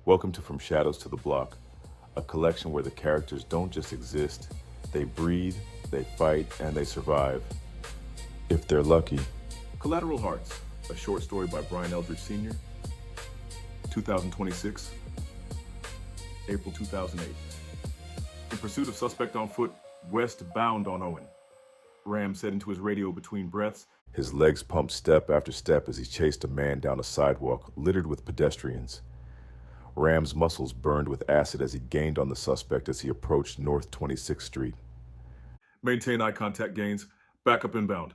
Welcome to From Shadows to the Block, a collection where the characters don't just exist, they breathe, they fight, and they survive. If they're lucky. Collateral Hearts, a short story by Brian Eldridge Sr., 2026, April 2008. In pursuit of suspect on foot, westbound on Owen. Ram said into his radio between breaths. His legs pumped step after step as he chased a man down a sidewalk littered with pedestrians. Ram's muscles burned with acid as he gained on the suspect as he approached North 26th Street. Maintain eye contact, Gaines. Back up inbound,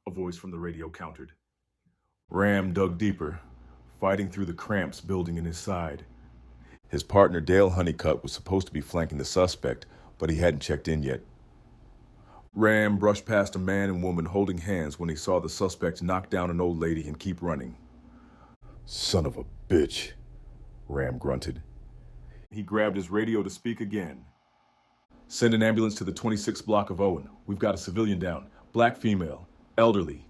a voice from the radio countered. Ram dug deeper, fighting through the cramps building in his side. His partner Dale Honeycutt was supposed to be flanking the suspect, but he hadn't checked in yet. Ram brushed past a man and woman holding hands when he saw the suspect knock down an old lady and keep running. Son of a bitch, Ram grunted. He grabbed his radio to speak again. Send an ambulance to the 26th block of Owen. We've got a civilian down. Black female. Elderly.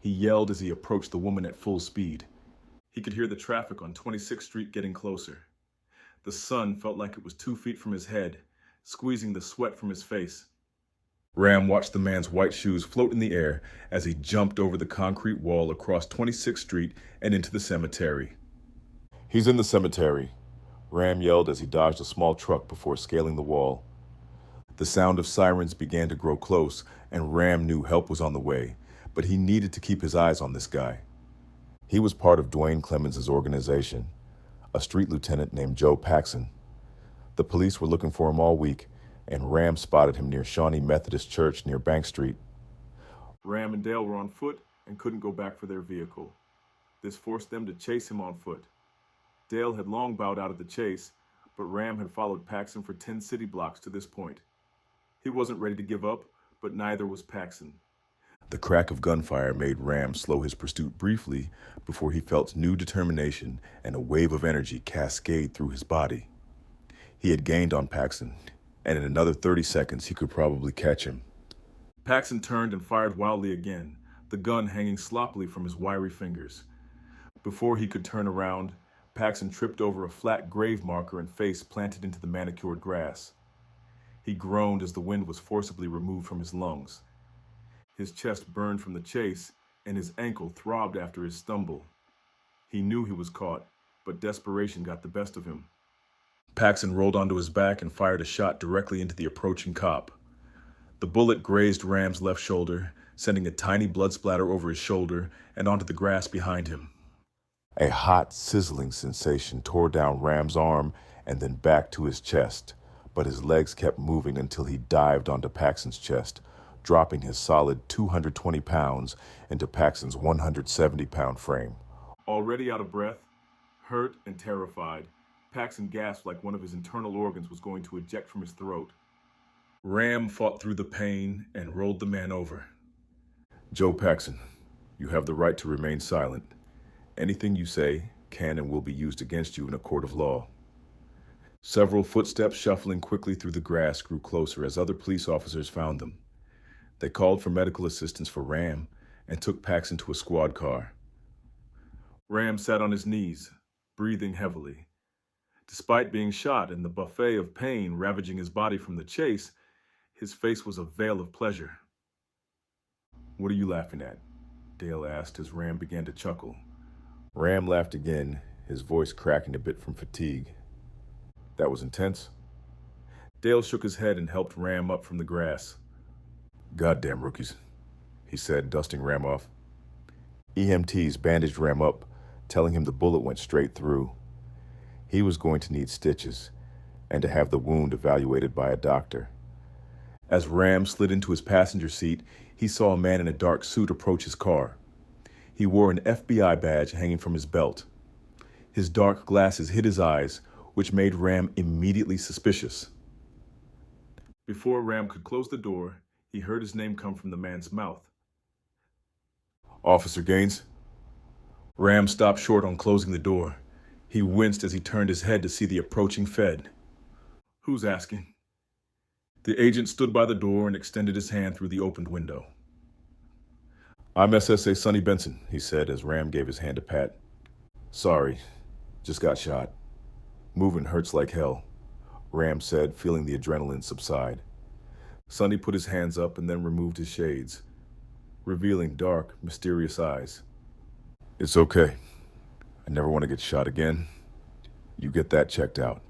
He yelled as he approached the woman at full speed. He could hear the traffic on 26th Street getting closer. The sun felt like it was 2 feet from his head, squeezing the sweat from his face. Ram watched the man's white shoes float in the air as he jumped over the concrete wall across 26th Street and into the cemetery. He's in the cemetery, Ram yelled as he dodged a small truck before scaling the wall. The sound of sirens began to grow close, and Ram knew help was on the way, but he needed to keep his eyes on this guy. He was part of Duane Clemons' organization, a street lieutenant named Joe Paxson. The police were looking for him all week, and Ram spotted him near Shawnee Methodist Church near Bank Street. Ram and Dale were on foot and couldn't go back for their vehicle. This forced them to chase him on foot. Dale had long bowed out of the chase, but Ram had followed Paxson for 10 city blocks to this point. He wasn't ready to give up, but neither was Paxson. The crack of gunfire made Ram slow his pursuit briefly before he felt new determination and a wave of energy cascade through his body. He had gained on Paxson, and in another 30 seconds he could probably catch him. Paxson turned and fired wildly again, the gun hanging sloppily from his wiry fingers. Before he could turn around, Paxson tripped over a flat grave marker and face planted into the manicured grass. He groaned as the wind was forcibly removed from his lungs. His chest burned from the chase, and his ankle throbbed after his stumble. He knew he was caught, but desperation got the best of him. Paxson rolled onto his back and fired a shot directly into the approaching cop. The bullet grazed Ram's left shoulder, sending a tiny blood splatter over his shoulder and onto the grass behind him. A hot, sizzling sensation tore down Ram's arm and then back to his chest, but his legs kept moving until he dived onto Paxson's chest, dropping his solid 220 pounds into Paxson's 170-pound frame. Already out of breath, hurt and terrified, Paxson gasped like one of his internal organs was going to eject from his throat. Ram fought through the pain and rolled the man over. Joe Paxson, you have the right to remain silent. Anything you say can and will be used against you in a court of law. Several footsteps shuffling quickly through the grass grew closer as other police officers found them. They called for medical assistance for Ram and took Paxson to a squad car. Ram sat on his knees, breathing heavily. Despite being shot and the buffet of pain ravaging his body from the chase, his face was a veil of pleasure. What are you laughing at? Dale asked as Ram began to chuckle. Ram laughed again, his voice cracking a bit from fatigue. That was intense. Dale shook his head and helped Ram up from the grass. Goddamn rookies, he said, dusting Ram off. EMTs bandaged Ram up, telling him the bullet went straight through. He was going to need stitches and to have the wound evaluated by a doctor. As Ram slid into his passenger seat, he saw a man in a dark suit approach his car. He wore an FBI badge hanging from his belt. His dark glasses hid his eyes, which made Ram immediately suspicious. Before Ram could close the door, he heard his name come from the man's mouth. Officer Gaines. Ram stopped short on closing the door. He winced as he turned his head to see the approaching Fed. Who's asking? The agent stood by the door and extended his hand through the opened window. I'm SSA Sonny Benson, he said as Ram gave his hand a pat. Sorry, just got shot. Moving hurts like hell, Ram said, feeling the adrenaline subside. Sonny put his hands up and then removed his shades, revealing dark, mysterious eyes. It's okay. I never want to get shot again. You get that checked out.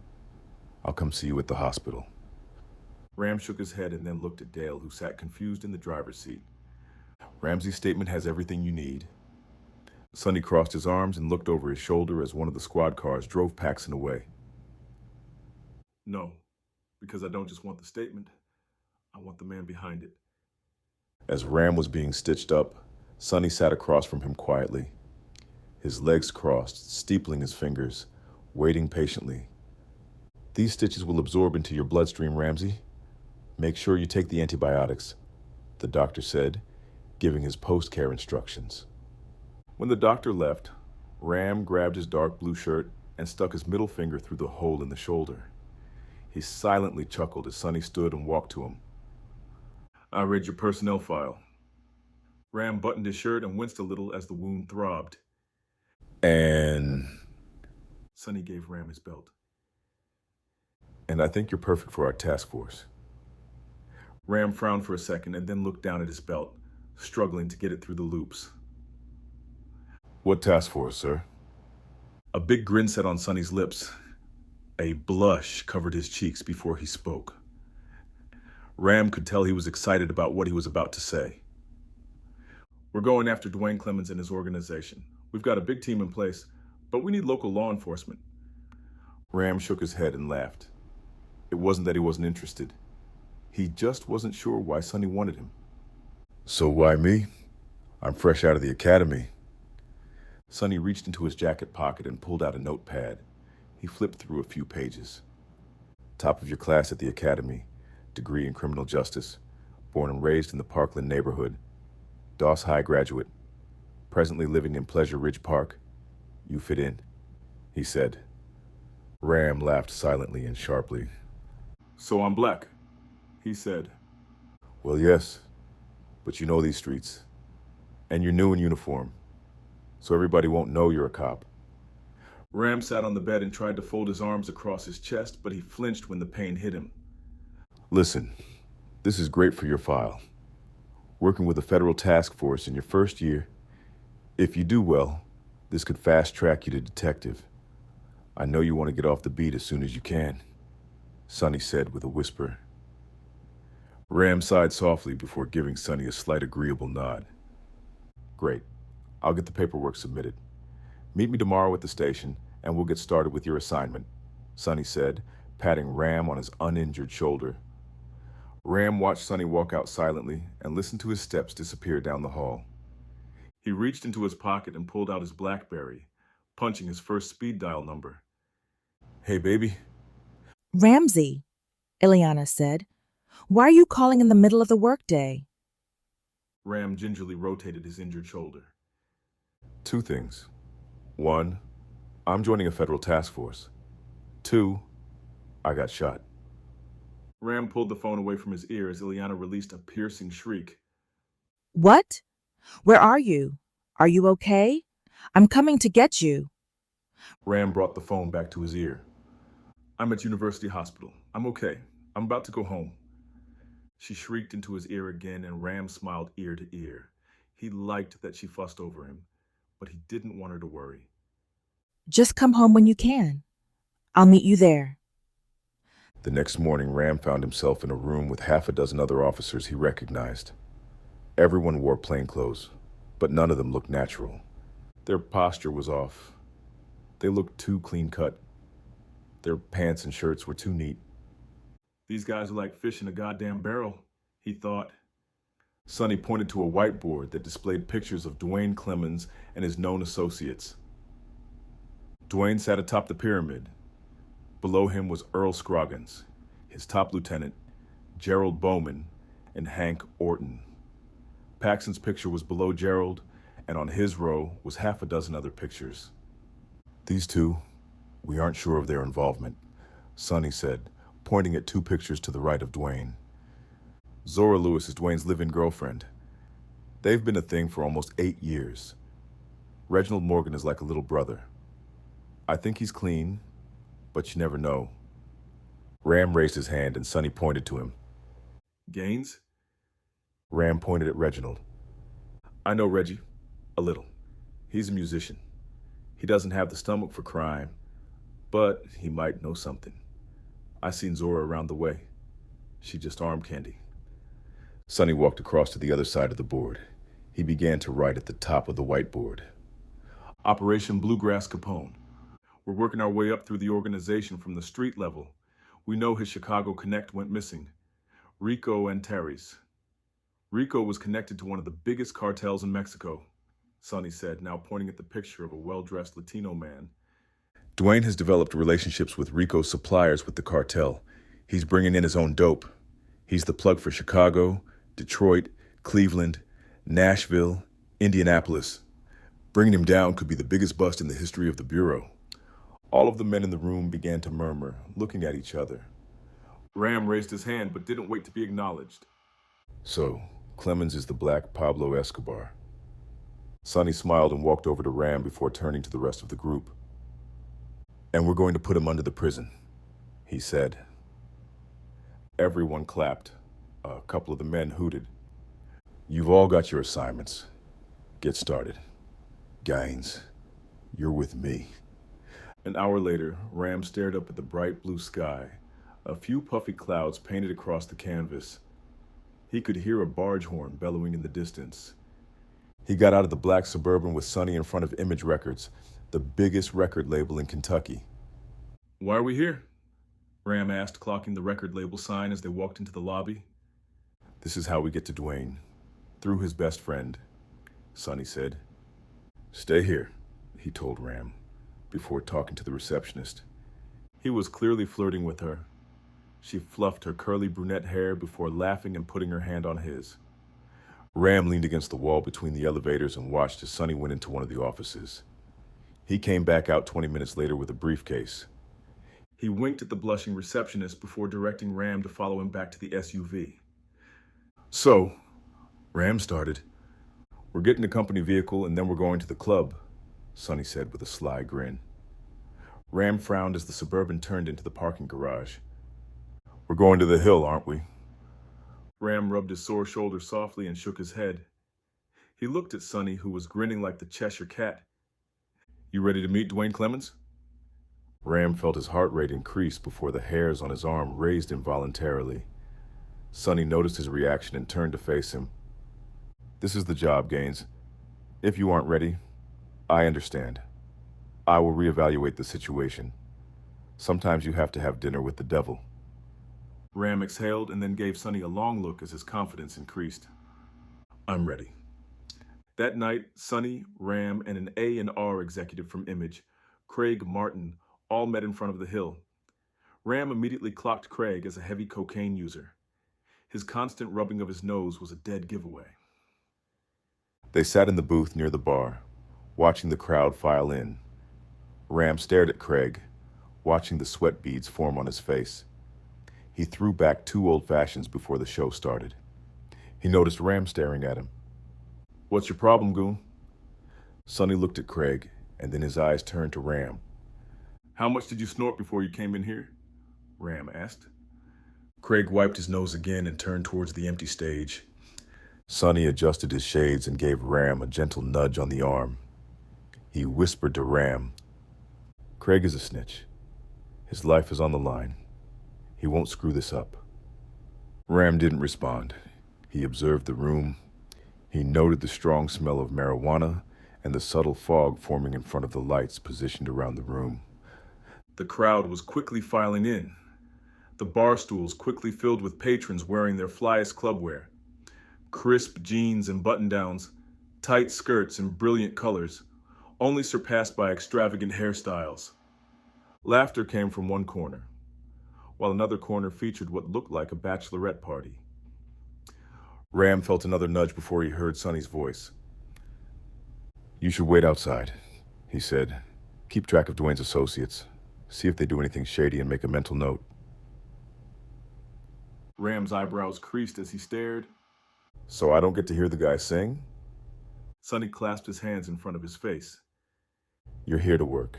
I'll come see you at the hospital. Ram shook his head and then looked at Dale, who sat confused in the driver's seat. Ramsey's statement has everything you need. Sonny crossed his arms and looked over his shoulder as one of the squad cars drove Paxson away. No, because I don't just want the statement. I want the man behind it. As Ram was being stitched up, Sonny sat across from him quietly, his legs crossed, steepling his fingers, waiting patiently. These stitches will absorb into your bloodstream, Ramsey. Make sure you take the antibiotics, the doctor said, giving his post-care instructions. When the doctor left, Ram grabbed his dark blue shirt and stuck his middle finger through the hole in the shoulder. He silently chuckled as Sonny stood and walked to him. I read your personnel file. Ram buttoned his shirt and winced a little as the wound throbbed. And Sonny gave Ram his belt. And I think you're perfect for our task force. Ram frowned for a second and then looked down at his belt, struggling to get it through the loops. What task force, sir? A big grin set on Sonny's lips. A blush covered his cheeks before he spoke. Ram could tell he was excited about what he was about to say. We're going after Duane Clemons and his organization. We've got a big team in place, but we need local law enforcement. Ram shook his head and laughed. It wasn't that he wasn't interested. He just wasn't sure why Sonny wanted him. So why me? I'm fresh out of the academy. Sonny reached into his jacket pocket and pulled out a notepad. He flipped through a few pages. Top of your class at the academy, degree in criminal justice, born and raised in the Parkland neighborhood, Doss High graduate, presently living in Pleasure Ridge Park. You fit in, he said. Ram laughed silently and sharply. So I'm black, he said. Well, yes, but you know these streets, and you're new in uniform, so everybody won't know you're a cop. Ram sat on the bed and tried to fold his arms across his chest, but he flinched when the pain hit him. Listen, this is great for your file. Working with a federal task force in your first year, if you do well, this could fast-track you to detective. I know you want to get off the beat as soon as you can, Sonny said with a whisper. Ram sighed softly before giving Sonny a slight agreeable nod. Great. I'll get the paperwork submitted. Meet me tomorrow at the station, and we'll get started with your assignment, Sonny said, patting Ram on his uninjured shoulder. Ram watched Sonny walk out silently and listened to his steps disappear down the hall. He reached into his pocket and pulled out his BlackBerry, punching his first speed dial number. Hey, baby. Ramsey, Ileana said. Why are you calling in the middle of the workday? Ram gingerly rotated his injured shoulder. Two things. One, I'm joining a federal task force. Two, I got shot. Ram pulled the phone away from his ear as Ileana released a piercing shriek. What? Where are you? Are you okay? I'm coming to get you. Ram brought the phone back to his ear. I'm at University Hospital. I'm okay. I'm about to go home. She shrieked into his ear again, and Ram smiled ear to ear. He liked that she fussed over him, but he didn't want her to worry. Just come home when you can. I'll meet you there. The next morning, Ram found himself in a room with half a dozen other officers he recognized. Everyone wore plainclothes, but none of them looked natural. Their posture was off. They looked too clean-cut. Their pants and shirts were too neat. These guys are like fish in a goddamn barrel, he thought. Sonny pointed to a whiteboard that displayed pictures of Duane Clemons and his known associates. Duane sat atop the pyramid. Below him was Earl Scroggins, his top lieutenant, Gerald Bowman, and Hank Orton. Paxson's picture was below Gerald, and on his row was half a dozen other pictures. These two, we aren't sure of their involvement, Sonny said, pointing at two pictures to the right of Duane. Zora Lewis is Duane's live-in girlfriend. They've been a thing for almost 8 years. Reginald Morgan is like a little brother. I think he's clean, but you never know. Ram raised his hand and Sonny pointed to him. Gaines? Ram pointed at Reginald. I know Reggie. A little. He's a musician. He doesn't have the stomach for crime, but he might know something. I seen Zora around the way. She just arm candy. Sonny walked across to the other side of the board. He began to write at the top of the whiteboard. Operation Bluegrass Capone. We're working our way up through the organization from the street level. We know his Chicago connect went missing. Rico and Terry's. Rico was connected to one of the biggest cartels in Mexico, Sonny said, now pointing at the picture of a well-dressed Latino man. Duane has developed relationships with Rico's suppliers with the cartel. He's bringing in his own dope. He's the plug for Chicago, Detroit, Cleveland, Nashville, Indianapolis. Bringing him down could be the biggest bust in the history of the Bureau. All of the men in the room began to murmur, looking at each other. Ram raised his hand but didn't wait to be acknowledged. So, Clemons is the black Pablo Escobar. Sonny smiled and walked over to Ram before turning to the rest of the group. And we're going to put him under the prison, he said. Everyone clapped. A couple of the men hooted. You've all got your assignments. Get started. Gaines, you're with me. An hour later, Ram stared up at the bright blue sky. A few puffy clouds painted across the canvas. He could hear a barge horn bellowing in the distance. He got out of the black Suburban with Sonny in front of Image Records, the biggest record label in Kentucky. Why are we here? Ram asked, clocking the record label sign as they walked into the lobby. This is how we get to Duane. Through his best friend, Sonny said. Stay here, he told Ram, before talking to the receptionist. He was clearly flirting with her. She fluffed her curly brunette hair before laughing and putting her hand on his. Ram leaned against the wall between the elevators and watched as Sonny went into one of the offices. He came back out 20 minutes later with a briefcase. He winked at the blushing receptionist before directing Ram to follow him back to the SUV. So, Ram started. We're getting a company vehicle and then we're going to the club, Sonny said with a sly grin. Ram frowned as the Suburban turned into the parking garage. We're going to the hill, aren't we? Ram rubbed his sore shoulder softly and shook his head. He looked at Sonny, who was grinning like the Cheshire Cat. You ready to meet Duane Clemons? Ram felt his heart rate increase before the hairs on his arm raised involuntarily. Sonny noticed his reaction and turned to face him. This is the job, Gaines. If you aren't ready, I understand. I will reevaluate the situation. Sometimes you have to have dinner with the devil. Ram exhaled and then gave Sonny a long look as his confidence increased. I'm ready. That night, Sonny, Ram, and an A&R executive from Image, Craig Martin, all met in front of the hill. Ram immediately clocked Craig as a heavy cocaine user. His constant rubbing of his nose was a dead giveaway. They sat in the booth near the bar, watching the crowd file in. Ram stared at Craig, watching the sweat beads form on his face. He threw back 2 old fashions before the show started. He noticed Ram staring at him. What's your problem, goon? Sonny looked at Craig, and then his eyes turned to Ram. How much did you snort before you came in here? Ram asked. Craig wiped his nose again and turned towards the empty stage. Sonny adjusted his shades and gave Ram a gentle nudge on the arm. He whispered to Ram, Craig is a snitch. His life is on the line. He won't screw this up. Ram didn't respond. He observed the room. He noted the strong smell of marijuana and the subtle fog forming in front of the lights positioned around the room. The crowd was quickly filing in. The bar stools quickly filled with patrons wearing their flyest clubwear. Crisp jeans and button-downs, tight skirts and brilliant colors, only surpassed by extravagant hairstyles. Laughter came from one corner, while another corner featured what looked like a bachelorette party. Ram felt another nudge before he heard Sonny's voice. You should wait outside, he said. Keep track of Duane's associates. See if they do anything shady and make a mental note. Ram's eyebrows creased as he stared. So I don't get to hear the guy sing? Sonny clasped his hands in front of his face. You're here to work.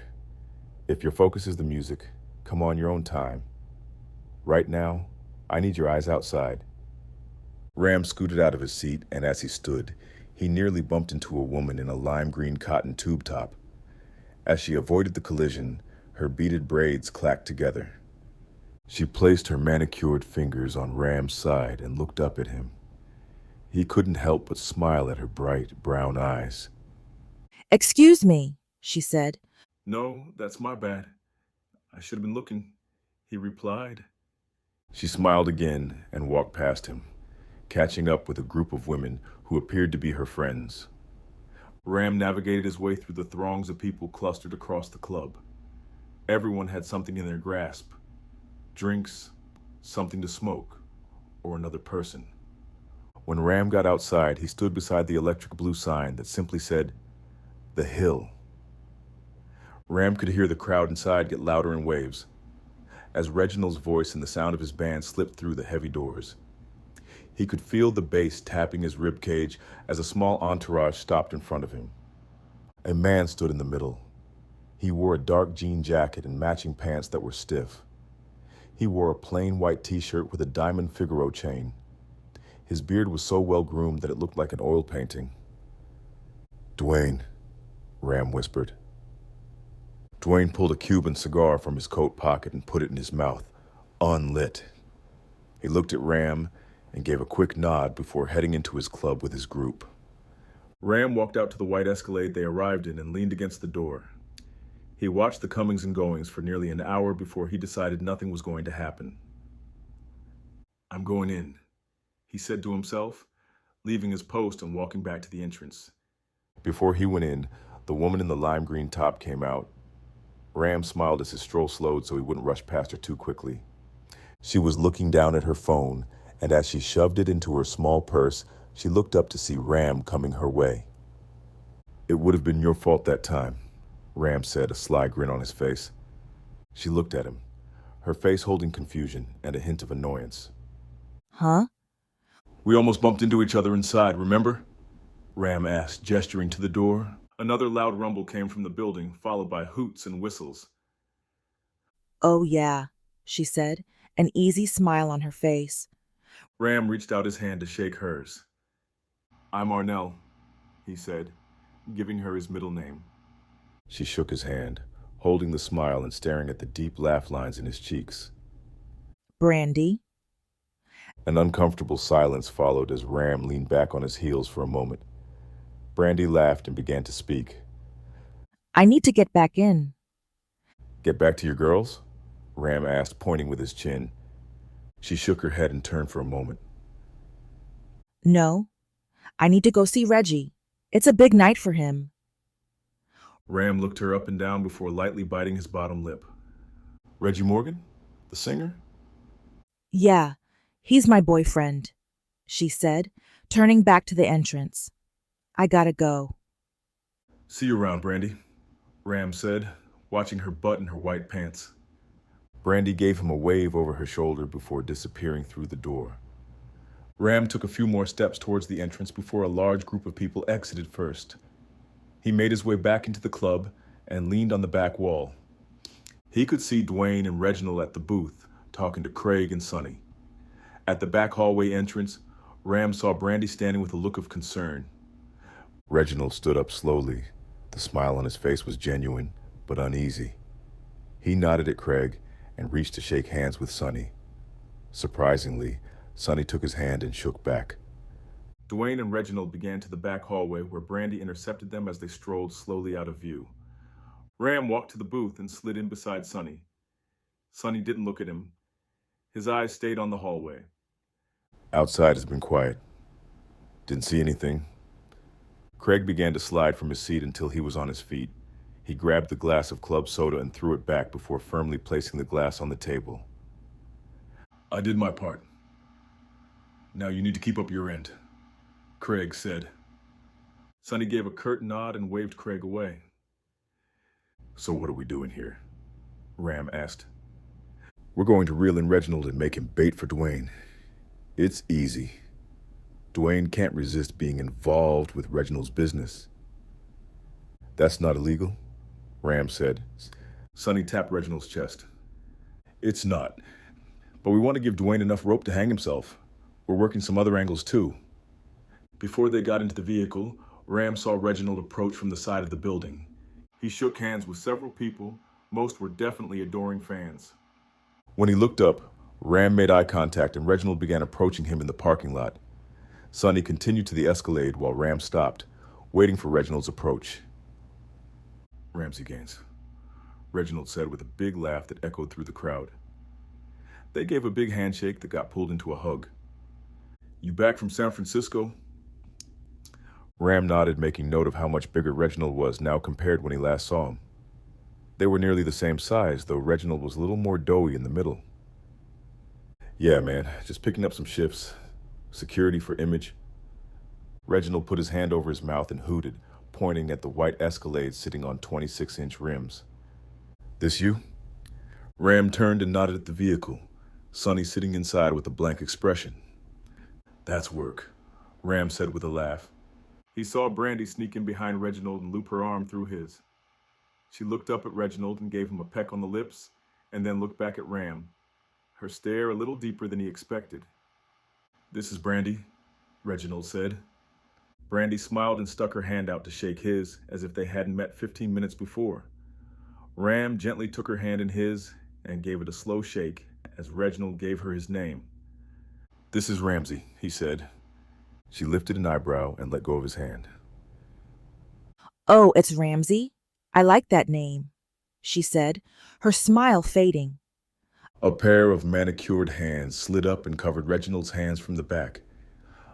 If your focus is the music, Come on your own time. Right now, I need your eyes outside. Ram scooted out of his seat, and as he stood, he nearly bumped into a woman in a lime green cotton tube top. As she avoided the collision, her beaded braids clacked together. She placed her manicured fingers on Ram's side and looked up at him. He couldn't help but smile at her bright brown eyes. Excuse me, she said. No, that's my bad. I should have been looking, he replied. She smiled again and walked past him, catching up with a group of women who appeared to be her friends. Ram navigated his way through the throngs of people clustered across the club. Everyone had something in their grasp. Drinks, something to smoke, or another person. When Ram got outside, he stood beside the electric blue sign that simply said, "The Hill." Ram could hear the crowd inside get louder in waves, as Reginald's voice and the sound of his band slipped through the heavy doors. He could feel the bass tapping his ribcage as a small entourage stopped in front of him. A man stood in the middle. He wore a dark jean jacket and matching pants that were stiff. He wore a plain white t-shirt with a diamond Figaro chain. His beard was so well groomed that it looked like an oil painting. "Duane," Ram whispered. Duane pulled a Cuban cigar from his coat pocket and put it in his mouth, unlit. He looked at Ram and gave a quick nod before heading into his club with his group. Ram walked out to the white Escalade they arrived in and leaned against the door. He watched the comings and goings for nearly an hour before he decided nothing was going to happen. "I'm going in," he said to himself, leaving his post and walking back to the entrance. Before he went in, the woman in the lime green top came out. Ram smiled as his stroll slowed so he wouldn't rush past her too quickly. She was looking down at her phone, and as she shoved it into her small purse, she looked up to see Ram coming her way. "It would have been your fault that time," Ram said, a sly grin on his face. She looked at him, her face holding confusion and a hint of annoyance. Huh? "We almost bumped into each other inside, remember?" Ram asked, gesturing to the door. Another loud rumble came from the building, followed by hoots and whistles. Oh, yeah, she said, an easy smile on her face. Ram reached out his hand to shake hers. "I'm Arnell," he said, giving her his middle name. She shook his hand, holding the smile and staring at the deep laugh lines in his cheeks. Brandy? An uncomfortable silence followed as Ram leaned back on his heels for a moment. Brandy laughed and began to speak. I need to get back in. "Get back to your girls?" Ram asked, pointing with his chin. She shook her head and turned for a moment. No, I need to go see Reggie. It's a big night for him. Ram looked her up and down before lightly biting his bottom lip. "Reggie Morgan? The singer?" Yeah, he's my boyfriend, she said, turning back to the entrance. I gotta go. "See you around, Brandy," Ram said, watching her butt in her white pants. Brandy gave him a wave over her shoulder before disappearing through the door. Ram took a few more steps towards the entrance before a large group of people exited first. He made his way back into the club and leaned on the back wall. He could see Duane and Reginald at the booth, talking to Craig and Sonny. At the back hallway entrance, Ram saw Brandy standing with a look of concern. Reginald stood up slowly. The smile on his face was genuine, but uneasy. He nodded at Craig and reached to shake hands with Sonny. Surprisingly, Sonny took his hand and shook back. Duane and Reginald began to the back hallway where Brandy intercepted them as they strolled slowly out of view. Ram walked to the booth and slid in beside Sonny. Sonny didn't look at him. His eyes stayed on the hallway. "Outside has been quiet. Didn't see anything." Craig began to slide from his seat until he was on his feet. He grabbed the glass of club soda and threw it back before firmly placing the glass on the table. "I did my part. Now you need to keep up your end," Craig said. Sonny gave a curt nod and waved Craig away. "So what are we doing here?" Ram asked. "We're going to reel in Reginald and make him bait for Duane. It's easy. Duane can't resist being involved with Reginald's business." "That's not illegal," Ram said. Sonny tapped Reginald's chest. It's not. But we want to give Duane enough rope to hang himself. We're working some other angles too. Before they got into the vehicle, Ram saw Reginald approach from the side of the building. He shook hands with several people. Most were definitely adoring fans. When he looked up, Ram made eye contact and Reginald began approaching him in the parking lot. Sonny continued to the Escalade while Ram stopped, waiting for Reginald's approach. Ramsey Gaines, Reginald said with a big laugh that echoed through the crowd. They gave a big handshake that got pulled into a hug. You back from San Francisco? Ram nodded, making note of how much bigger Reginald was now compared when he last saw him. They were nearly the same size, though Reginald was a little more doughy in the middle. Yeah, man, just picking up some shifts. Security for image. Reginald put his hand over his mouth and hooted, pointing at the white Escalade sitting on 26-inch rims. This you? Ram turned and nodded at the vehicle, Sonny sitting inside with a blank expression. That's work, Ram said with a laugh. He saw Brandy sneak in behind Reginald and loop her arm through his. She looked up at Reginald and gave him a peck on the lips, and then looked back at Ram, her stare a little deeper than he expected. This is Brandy, Reginald said. Brandy smiled and stuck her hand out to shake his, as if they hadn't met 15 minutes before. Ram gently took her hand in his and gave it a slow shake as Reginald gave her his name. This is Ramsey, he said. She lifted an eyebrow and let go of his hand. Oh, it's Ramsey? I like that name, she said, her smile fading. A pair of manicured hands slid up and covered Reginald's hands from the back.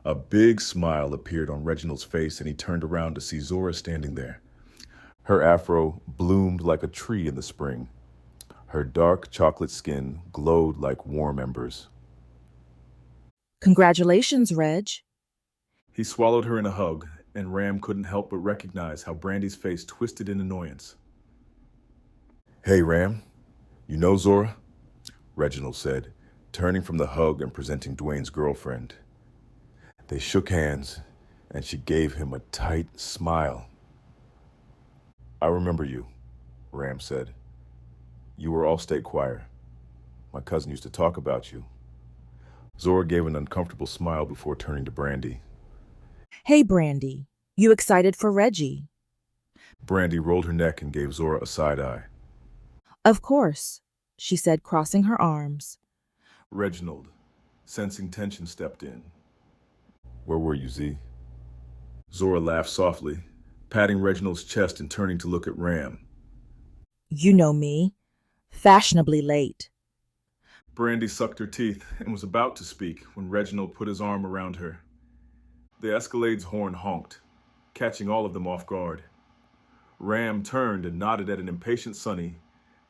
A big smile appeared on Reginald's face and he turned around to see Zora standing there. Her afro bloomed like a tree in the spring. Her dark chocolate skin glowed like warm embers. Congratulations, Reg. He swallowed her in a hug, and Ram couldn't help but recognize how Brandy's face twisted in annoyance. Hey, Ram. You know Zora? Reginald said, turning from the hug and presenting Duane's girlfriend. They shook hands, and she gave him a tight smile. I remember you, Ram said. You were all-state choir. My cousin used to talk about you. Zora gave an uncomfortable smile before turning to Brandy. Hey, Brandy. You excited for Reggie? Brandy rolled her neck and gave Zora a side eye. Of course, she said, crossing her arms. Reginald, sensing tension, stepped in. Where were you, Z? Zora laughed softly, patting Reginald's chest and turning to look at Ram. You know me. Fashionably late. Brandy sucked her teeth and was about to speak when Reginald put his arm around her. The Escalade's horn honked, catching all of them off guard. Ram turned and nodded at an impatient Sonny,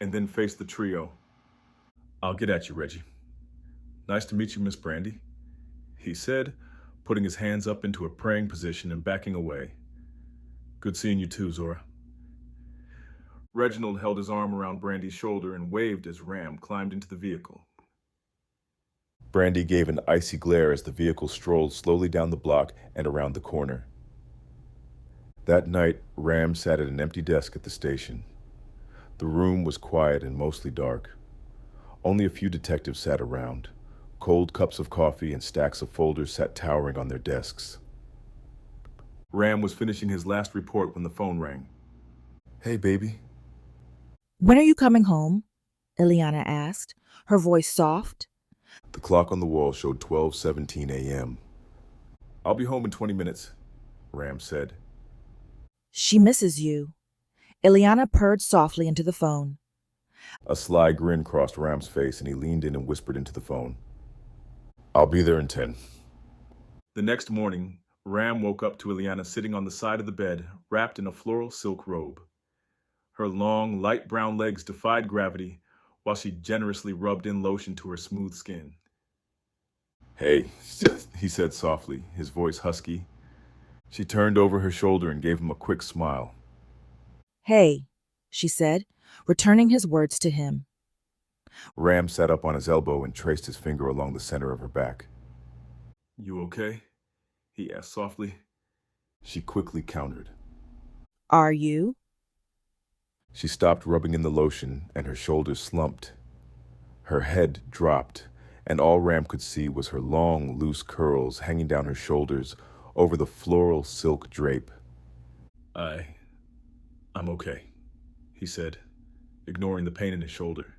and then faced the trio. I'll get at you, Reggie. Nice to meet you, Miss Brandy, he said, putting his hands up into a praying position and backing away. Good seeing you too, Zora. Reginald held his arm around Brandy's shoulder and waved as Ram climbed into the vehicle. Brandy gave an icy glare as the vehicle strolled slowly down the block and around the corner. That night, Ram sat at an empty desk at the station. The room was quiet and mostly dark. Only a few detectives sat around. Cold cups of coffee and stacks of folders sat towering on their desks. Ram was finishing his last report when the phone rang. Hey, baby. When are you coming home? Ileana asked, her voice soft. The clock on the wall showed 12:17 a.m. I'll be home in 20 minutes, Ram said. She misses you. Ileana purred softly into the phone. A sly grin crossed Ram's face and he leaned in and whispered into the phone. I'll be there in 10. The next morning, Ram woke up to Ileana sitting on the side of the bed, wrapped in a floral silk robe. Her long, light brown legs defied gravity while she generously rubbed in lotion to her smooth skin. Hey, he said softly, his voice husky. She turned over her shoulder and gave him a quick smile. Hey, she said, returning his words to him. Ram sat up on his elbow and traced his finger along the center of her back. You okay? He asked softly. She quickly countered. Are you? She stopped rubbing in the lotion and her shoulders slumped. Her head dropped, and all Ram could see was her long, loose curls hanging down her shoulders over the floral silk drape. I'm okay, he said, ignoring the pain in his shoulder.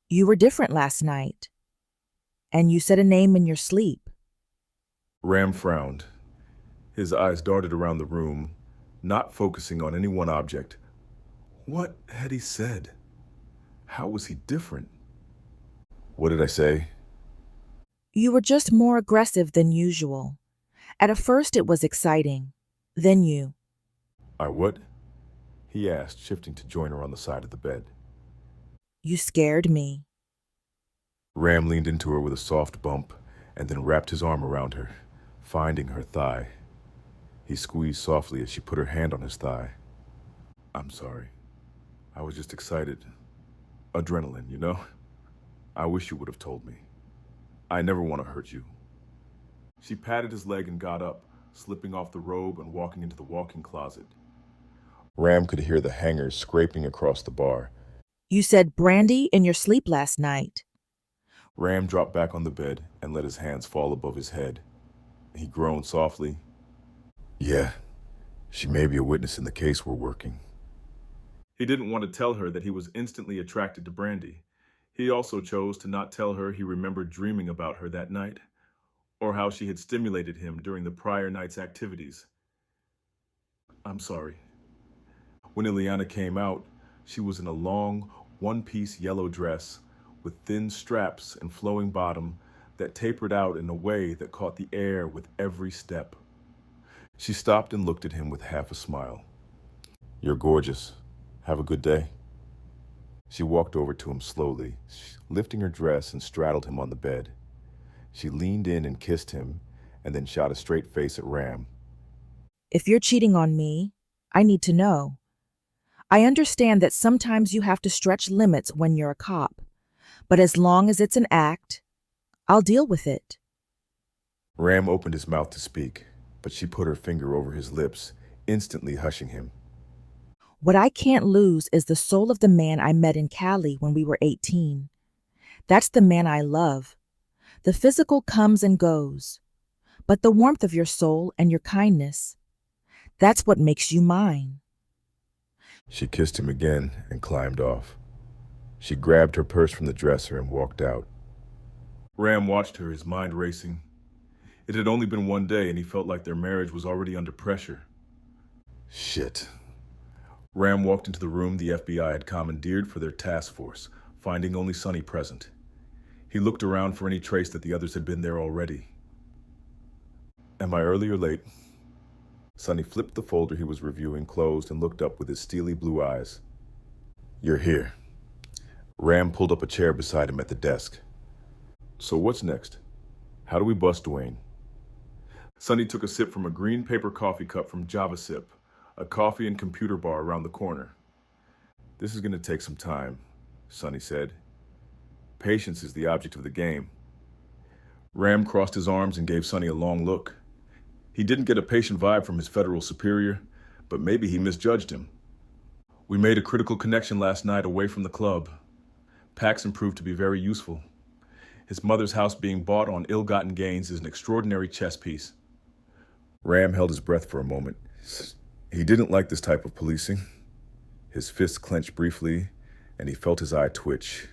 You were different last night. And you said a name in your sleep. Ram frowned. His eyes darted around the room, not focusing on any one object. What had he said? How was he different? What did I say? You were just more aggressive than usual. At first it was exciting. Then you. I what? He asked, shifting to join her on the side of the bed. You scared me. Ram leaned into her with a soft bump and then wrapped his arm around her, finding her thigh. He squeezed softly as she put her hand on his thigh. I'm sorry. I was just excited. Adrenaline, you know? I wish you would have told me. I never want to hurt you. She patted his leg and got up, slipping off the robe and walking into the walk-in closet. Ram could hear the hangers scraping across the bar. You said brandy in your sleep last night. Ram dropped back on the bed and let his hands fall above his head. He groaned softly. Yeah, she may be a witness in the case we're working. He didn't want to tell her that he was instantly attracted to Brandy. He also chose to not tell her he remembered dreaming about her that night, or how she had stimulated him during the prior night's activities. I'm sorry. When Ileana came out, she was in a long, one-piece yellow dress with thin straps and flowing bottom that tapered out in a way that caught the air with every step. She stopped and looked at him with half a smile. You're gorgeous. Have a good day. She walked over to him slowly, lifting her dress and straddled him on the bed. She leaned in and kissed him, and then shot a straight face at Ram. If you're cheating on me, I need to know. I understand that sometimes you have to stretch limits when you're a cop, but as long as it's an act, I'll deal with it. Ram opened his mouth to speak, but she put her finger over his lips, instantly hushing him. What I can't lose is the soul of the man I met in Cali when we were 18. That's the man I love. The physical comes and goes, but the warmth of your soul and your kindness, that's what makes you mine. She kissed him again and climbed off. She grabbed her purse from the dresser and walked out. Ram watched her, his mind racing. It had only been one day and he felt like their marriage was already under pressure. Shit. Ram walked into the room the FBI had commandeered for their task force, finding only Sonny present. He looked around for any trace that the others had been there already. Am I early or late? Sonny flipped the folder he was reviewing closed and looked up with his steely blue eyes. You're here. Ram pulled up a chair beside him at the desk. So what's next? How do we bust Duane? Sonny took a sip from a green paper coffee cup from JavaSip, a coffee and computer bar around the corner. This is going to take some time, Sonny said. Patience is the object of the game. Ram crossed his arms and gave Sonny a long look. He didn't get a patient vibe from his federal superior, but maybe he misjudged him. We made a critical connection last night away from the club. Paxson proved to be very useful. His mother's house being bought on ill-gotten gains is an extraordinary chess piece. Ram held his breath for a moment. He didn't like this type of policing. His fist clenched briefly, and he felt his eye twitch.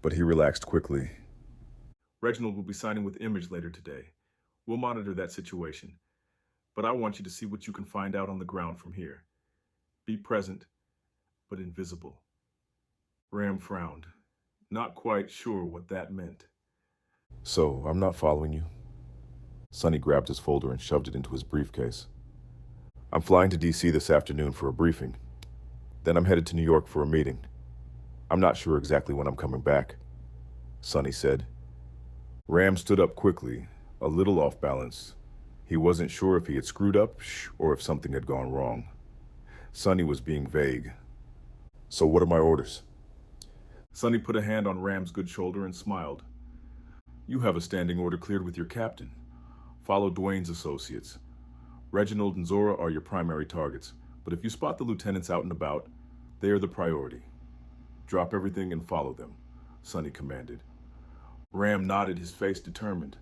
But he relaxed quickly. Reginald will be signing with Image later today. We'll monitor that situation. But I want you to see what you can find out on the ground from here. Be present, but invisible. Ram frowned, not quite sure what that meant. So, I'm not following you? Sonny grabbed his folder and shoved it into his briefcase. I'm flying to D.C. this afternoon for a briefing. Then I'm headed to New York for a meeting. I'm not sure exactly when I'm coming back, Sonny said. Ram stood up quickly, a little off balance. He wasn't sure if he had screwed up or if something had gone wrong. Sonny was being vague. So what are my orders? Sonny put a hand on Ram's good shoulder and smiled. You have a standing order cleared with your captain. Follow Duane's associates. Reginald and Zora are your primary targets, but if you spot the lieutenants out and about, they are the priority. Drop everything and follow them. Sonny commanded. Ram nodded, his face determined.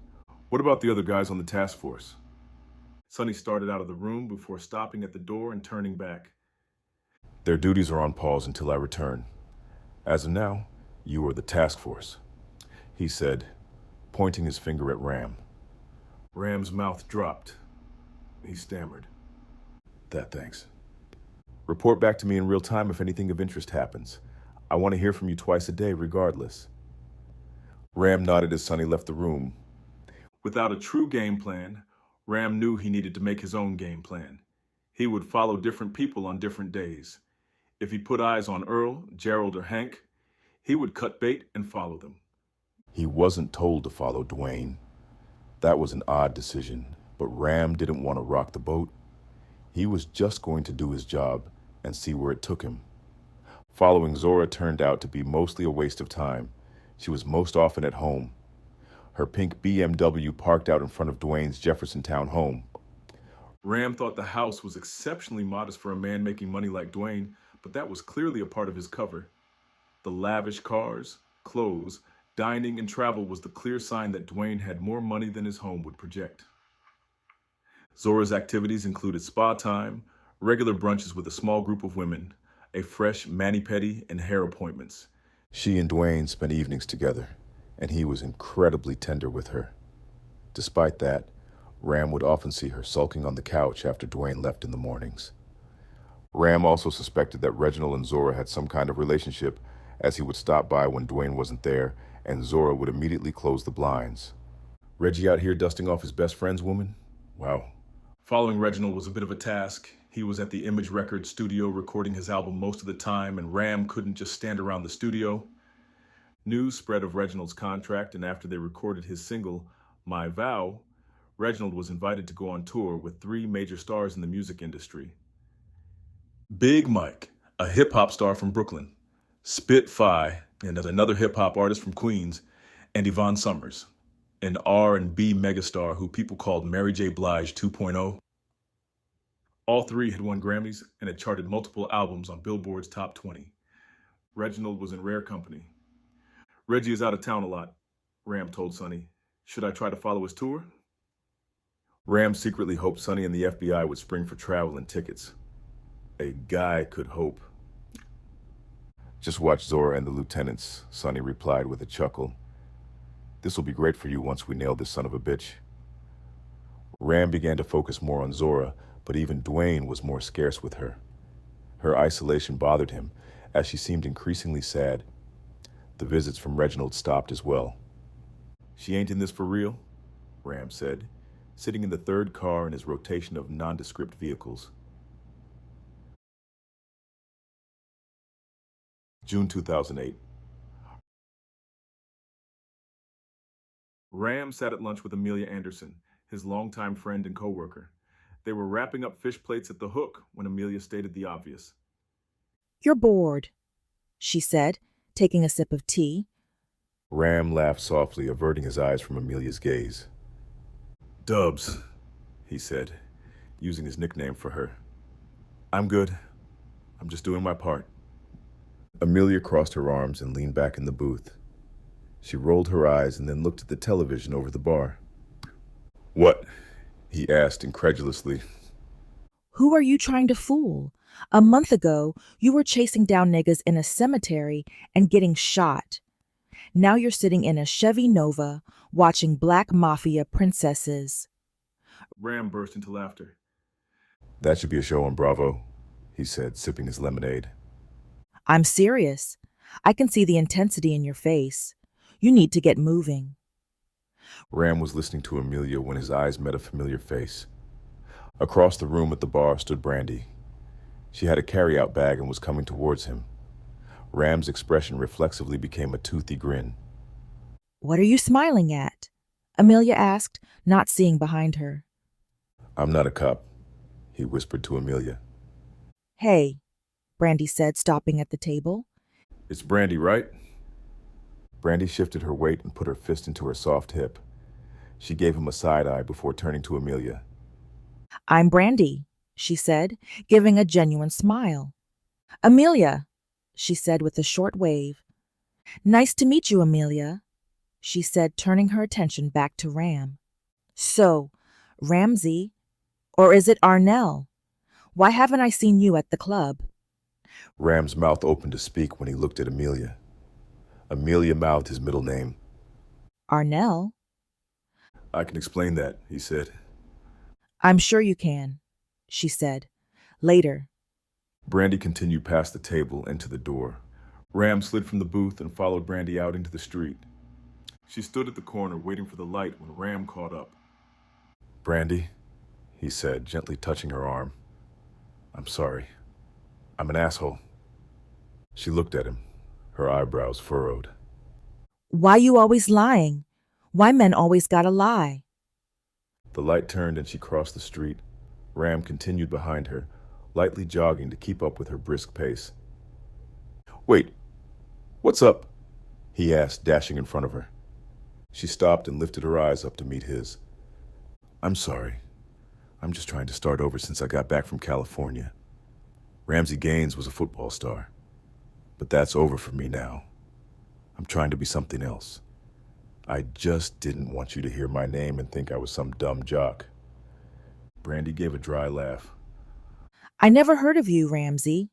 What about the other guys on the task force? Sonny started out of the room before stopping at the door and turning back. Their duties are on pause until I return. As of now, you are the task force, he said, pointing his finger at Ram. Ram's mouth dropped. He stammered. Thanks. Report back to me in real time if anything of interest happens. I want to hear from you twice a day, regardless. Ram nodded as Sonny left the room. Without a true game plan, Ram knew he needed to make his own game plan. He would follow different people on different days. If he put eyes on Earl, Gerald, or Hank, he would cut bait and follow them. He wasn't told to follow Duane. That was an odd decision, but Ram didn't want to rock the boat. He was just going to do his job and see where it took him. Following Zora turned out to be mostly a waste of time. She was most often at home. Her pink BMW parked out in front of Duane's Jeffersontown home. Ram thought the house was exceptionally modest for a man making money like Duane, but that was clearly a part of his cover. The lavish cars, clothes, dining, and travel was the clear sign that Duane had more money than his home would project. Zora's activities included spa time, regular brunches with a small group of women, a fresh mani-pedi, and hair appointments. She and Duane spent evenings together, and he was incredibly tender with her. Despite that, Ram would often see her sulking on the couch after Duane left in the mornings. Ram also suspected that Reginald and Zora had some kind of relationship, as he would stop by when Duane wasn't there, and Zora would immediately close the blinds. Reggie out here dusting off his best friend's woman? Wow. Following Reginald was a bit of a task. He was at the Image Records studio recording his album most of the time, and Ram couldn't just stand around the studio. News spread of Reginald's contract, and after they recorded his single, My Vow, Reginald was invited to go on tour with 3 major stars in the music industry. Big Mike, a hip-hop star from Brooklyn, Spit Fi, and another hip-hop artist from Queens, and Yvonne Summers, an R&B megastar who people called Mary J. Blige 2.0. All 3 had won Grammys and had charted multiple albums on Billboard's Top 20. Reginald was in rare company. Reggie is out of town a lot, Ram told Sonny. Should I try to follow his tour? Ram secretly hoped Sonny and the FBI would spring for travel and tickets. A guy could hope. Just watch Zora and the lieutenants, Sonny replied with a chuckle. This will be great for you once we nail this son of a bitch. Ram began to focus more on Zora, but even Duane was more scarce with her. Her isolation bothered him, as she seemed increasingly sad. The visits from Reginald stopped as well. She ain't in this for real, Ram said, sitting in the third car in his rotation of nondescript vehicles. June 2008. Ram sat at lunch with Amelia Anderson, his longtime friend and coworker. They were wrapping up fish plates at the hook when Amelia stated the obvious. You're bored, she said, taking a sip of tea. Ram laughed softly, averting his eyes from Amelia's gaze. Dubs, he said, using his nickname for her. I'm good. I'm just doing my part. Amelia crossed her arms and leaned back in the booth. She rolled her eyes and then looked at the television over the bar. What? He asked incredulously. Who are you trying to fool? A month ago, you were chasing down niggas in a cemetery and getting shot. Now you're sitting in a Chevy Nova watching Black Mafia princesses. Ram burst into laughter. That should be a show on Bravo, he said, sipping his lemonade. I'm serious. I can see the intensity in your face. You need to get moving. Ram was listening to Amelia when his eyes met a familiar face. Across the room at the bar stood Brandy. She had a carry-out bag and was coming towards him. Ram's expression reflexively became a toothy grin. What are you smiling at? Amelia asked, not seeing behind her. I'm not a cop, he whispered to Amelia. Hey, Brandy said, stopping at the table. It's Brandy, right? Brandy shifted her weight and put her fist into her soft hip. She gave him a side eye before turning to Amelia. I'm Brandy, she said, giving a genuine smile. Amelia, she said with a short wave. Nice to meet you, Amelia, she said, turning her attention back to Ram. So, Ramsey, or is it Arnell? Why haven't I seen you at the club? Ram's mouth opened to speak when he looked at Amelia. Amelia mouthed his middle name. Arnell? I can explain that, he said. I'm sure you can, she said. Later. Brandy continued past the table and to the door. Ram slid from the booth and followed Brandy out into the street. She stood at the corner waiting for the light when Ram caught up. Brandy, he said, gently touching her arm. I'm sorry. I'm an asshole. She looked at him, her eyebrows furrowed. Why you always lying? Why men always gotta lie? The light turned and she crossed the street. Ram continued behind her, lightly jogging to keep up with her brisk pace. Wait, what's up? He asked, dashing in front of her. She stopped and lifted her eyes up to meet his. I'm sorry. I'm just trying to start over since I got back from California. Ramsey Gaines was a football star. But that's over for me now. I'm trying to be something else. I just didn't want you to hear my name and think I was some dumb jock. Brandy gave a dry laugh. I never heard of you, Ramsey.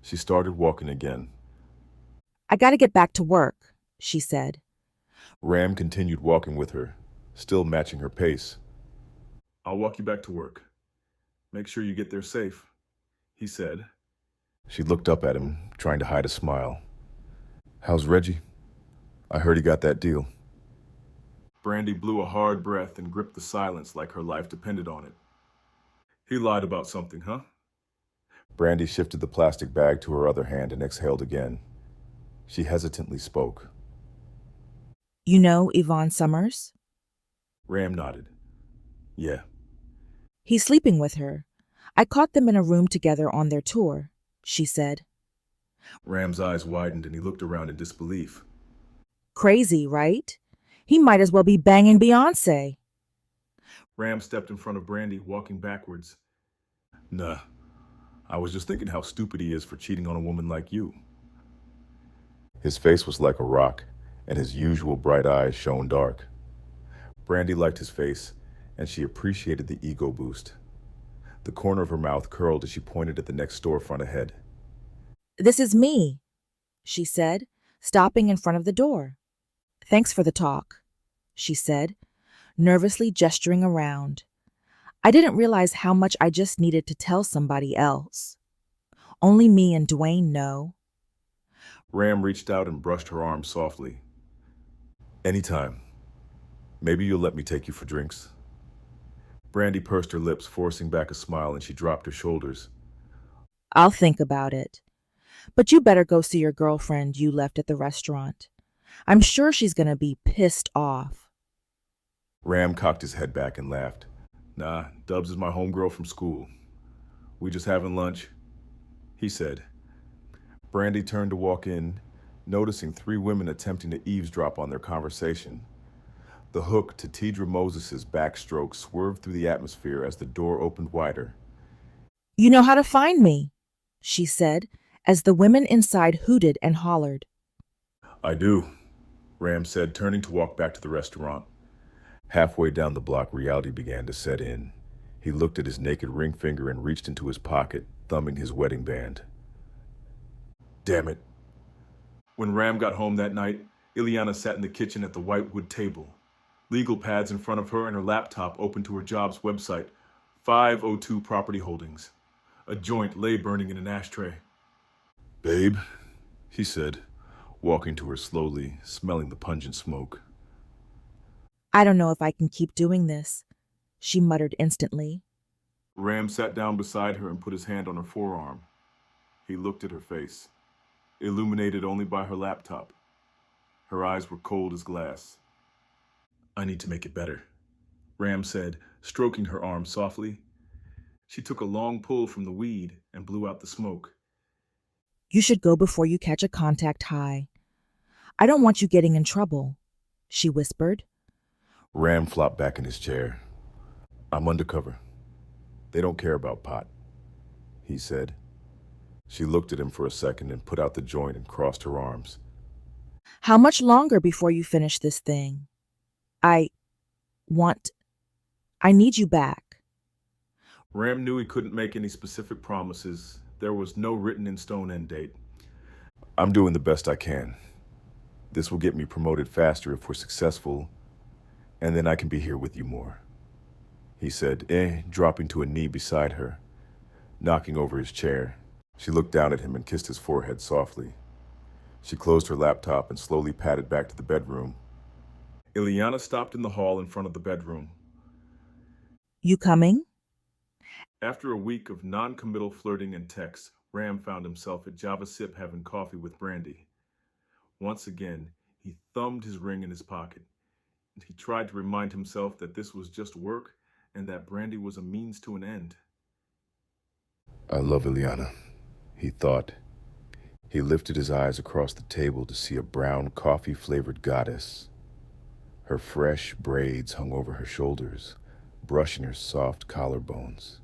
She started walking again. I gotta get back to work, she said. Ram continued walking with her, still matching her pace. I'll walk you back to work. Make sure you get there safe, he said. She looked up at him, trying to hide a smile. How's Reggie? I heard he got that deal. Brandy blew a hard breath and gripped the silence like her life depended on it. He lied about something, huh? Brandy shifted the plastic bag to her other hand and exhaled again. She hesitantly spoke. You know Yvonne Summers? Ram nodded. Yeah. He's sleeping with her. I caught them in a room together on their tour, she said. Ram's eyes widened and he looked around in disbelief. Crazy, right? He might as well be banging Beyonce. Ram stepped in front of Brandy, walking backwards. Nah, I was just thinking how stupid he is for cheating on a woman like you. His face was like a rock, and his usual bright eyes shone dark. Brandy liked his face, and she appreciated the ego boost. The corner of her mouth curled as she pointed at the next storefront ahead. This is me, she said, stopping in front of the door. Thanks for the talk, she said, nervously gesturing around. I didn't realize how much I just needed to tell somebody else. Only me and Duane know. Ram reached out and brushed her arm softly. Anytime. Maybe you'll let me take you for drinks. Brandy pursed her lips, forcing back a smile, and she dropped her shoulders. I'll think about it. But you better go see your girlfriend you left at the restaurant. I'm sure she's gonna be pissed off. Ram cocked his head back and laughed. Nah, Dubs is my homegirl from school. We just having lunch, he said. Brandy turned to walk in, noticing three women attempting to eavesdrop on their conversation. The hook to Tidra Moses's backstroke swerved through the atmosphere as the door opened wider. You know how to find me, she said, as the women inside hooted and hollered. I do, Ram said, turning to walk back to the restaurant. Halfway down the block, reality began to set in. He looked at his naked ring finger and reached into his pocket, thumbing his wedding band. Damn it. When Ram got home that night, Ileana sat in the kitchen at the whitewood table, legal pads in front of her and her laptop open to her job's website, 502 Property Holdings. A joint lay burning in an ashtray. Babe, he said, walking to her slowly, smelling the pungent smoke. I don't know if I can keep doing this, she muttered instantly. Ram sat down beside her and put his hand on her forearm. He looked at her face, illuminated only by her laptop. Her eyes were cold as glass. I need to make it better, Ram said, stroking her arm softly. She took a long pull from the weed and blew out the smoke. You should go before you catch a contact high. I don't want you getting in trouble, she whispered. Ram flopped back in his chair. I'm undercover. They don't care about pot, he said. She looked at him for a second and put out the joint and crossed her arms. How much longer before you finish this thing? I want, I need you back. Ram knew he couldn't make any specific promises. There was no written in stone end date. I'm doing the best I can. This will get me promoted faster if we're successful, and then I can be here with you more, he said, dropping to a knee beside her, knocking over his chair. She looked down at him and kissed his forehead softly. She closed her laptop and slowly padded back to the bedroom. Ileana stopped in the hall in front of the bedroom. You coming? After a week of non-committal flirting and texts, Ram found himself at Java Sip having coffee with Brandy. Once again, he thumbed his ring in his pocket. He tried to remind himself that this was just work and that Brandy was a means to an end. I love Ileana, he thought. He lifted his eyes across the table to see a brown coffee-flavored goddess. Her fresh braids hung over her shoulders, brushing her soft collarbones.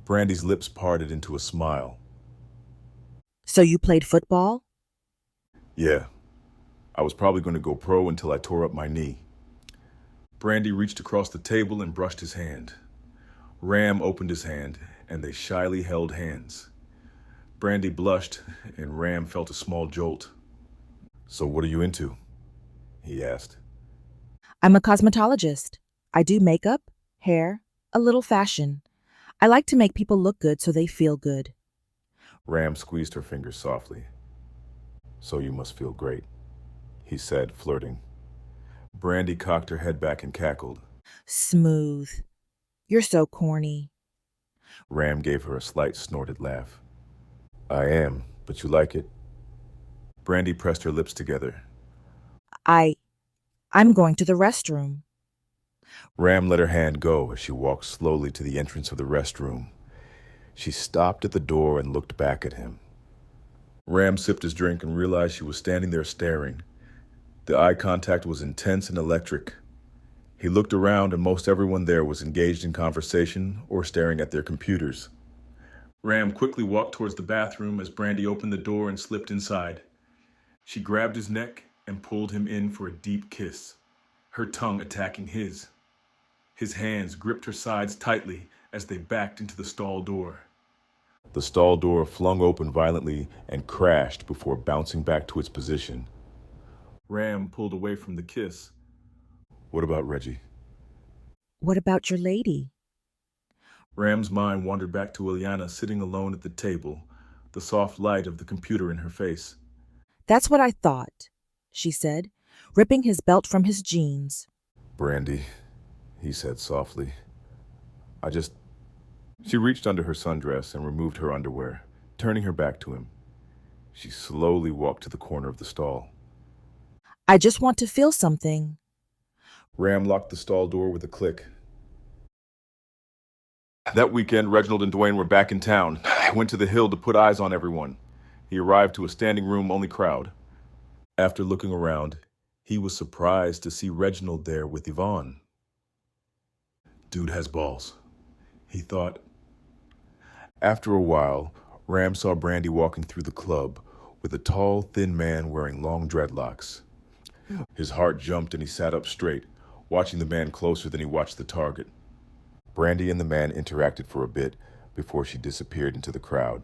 Brandy's lips parted into a smile. So you played football? Yeah. I was probably going to go pro until I tore up my knee. Brandy reached across the table and brushed his hand. Ram opened his hand, and they shyly held hands. Brandy blushed, and Ram felt a small jolt. So what are you into? He asked. I'm a cosmetologist. I do makeup, hair, a little fashion. I like to make people look good so they feel good. Ram squeezed her fingers softly. So you must feel great, he said, flirting. Brandy cocked her head back and cackled. Smooth. You're so corny. Ram gave her a slight snorted laugh. I am, but you like it. Brandy pressed her lips together. I'm going to the restroom. Ram let her hand go as she walked slowly to the entrance of the restroom. She stopped at the door and looked back at him. Ram sipped his drink and realized she was standing there staring. The eye contact was intense and electric. He looked around and most everyone there was engaged in conversation or staring at their computers. Ram quickly walked towards the bathroom as Brandy opened the door and slipped inside. She grabbed his neck and pulled him in for a deep kiss, her tongue attacking his. His hands gripped her sides tightly as they backed into the stall door. The stall door flung open violently and crashed before bouncing back to its position. Ram pulled away from the kiss. What about Reggie? What about your lady? Ram's mind wandered back to Ileana sitting alone at the table, the soft light of the computer in her face. That's what I thought, she said, ripping his belt from his jeans. Brandy, he said softly. She reached under her sundress and removed her underwear, turning her back to him. She slowly walked to the corner of the stall. I just want to feel something. Ram locked the stall door with a click. That weekend, Reginald and Duane were back in town. I went to the hill to put eyes on everyone. He arrived to a standing room only crowd. After looking around, he was surprised to see Reginald there with Yvonne. Dude has balls, he thought. After a while, Ram saw Brandy walking through the club with a tall, thin man wearing long dreadlocks. His heart jumped and he sat up straight, watching the man closer than he watched the target. Brandy and the man interacted for a bit before she disappeared into the crowd.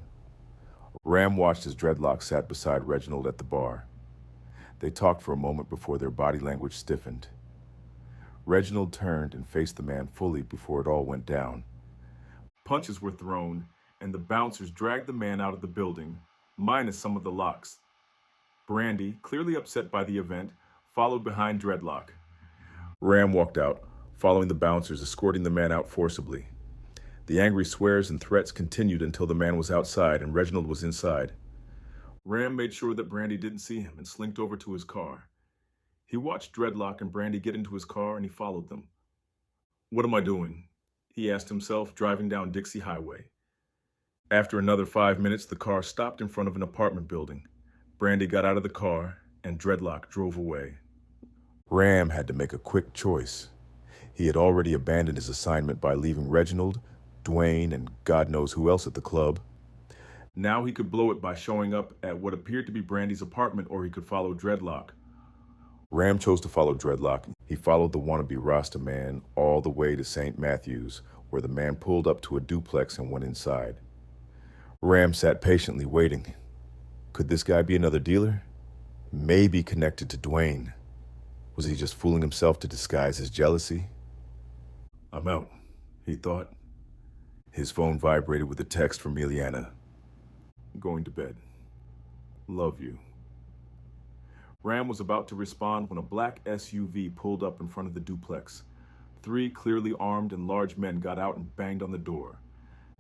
Ram watched as dreadlocks sat beside Reginald at the bar. They talked for a moment before their body language stiffened. Reginald turned and faced the man fully before it all went down. Punches were thrown, and the bouncers dragged the man out of the building, minus some of the locks. Brandy, clearly upset by the event, followed behind Dreadlock. Ram walked out, following the bouncers, escorting the man out forcibly. The angry swears and threats continued until the man was outside and Reginald was inside. Ram made sure that Brandy didn't see him and slinked over to his car. He watched Dreadlock and Brandy get into his car and he followed them. What am I doing? He asked himself, driving down Dixie Highway. After another 5 minutes, the car stopped in front of an apartment building. Brandy got out of the car and Dreadlock drove away. Ram had to make a quick choice. He had already abandoned his assignment by leaving Reginald, Duane, and God knows who else at the club. Now he could blow it by showing up at what appeared to be Brandy's apartment, or he could follow Dreadlock. Ram chose to follow Dreadlock. He followed the wannabe Rasta man all the way to St. Matthew's, where the man pulled up to a duplex and went inside. Ram sat patiently waiting. Could this guy be another dealer? Maybe connected to Duane. Was he just fooling himself to disguise his jealousy? I'm out, he thought. His phone vibrated with a text from Eliana. Going to bed. Love you. Ram was about to respond when a black SUV pulled up in front of the duplex. 3 clearly armed and large men got out and banged on the door.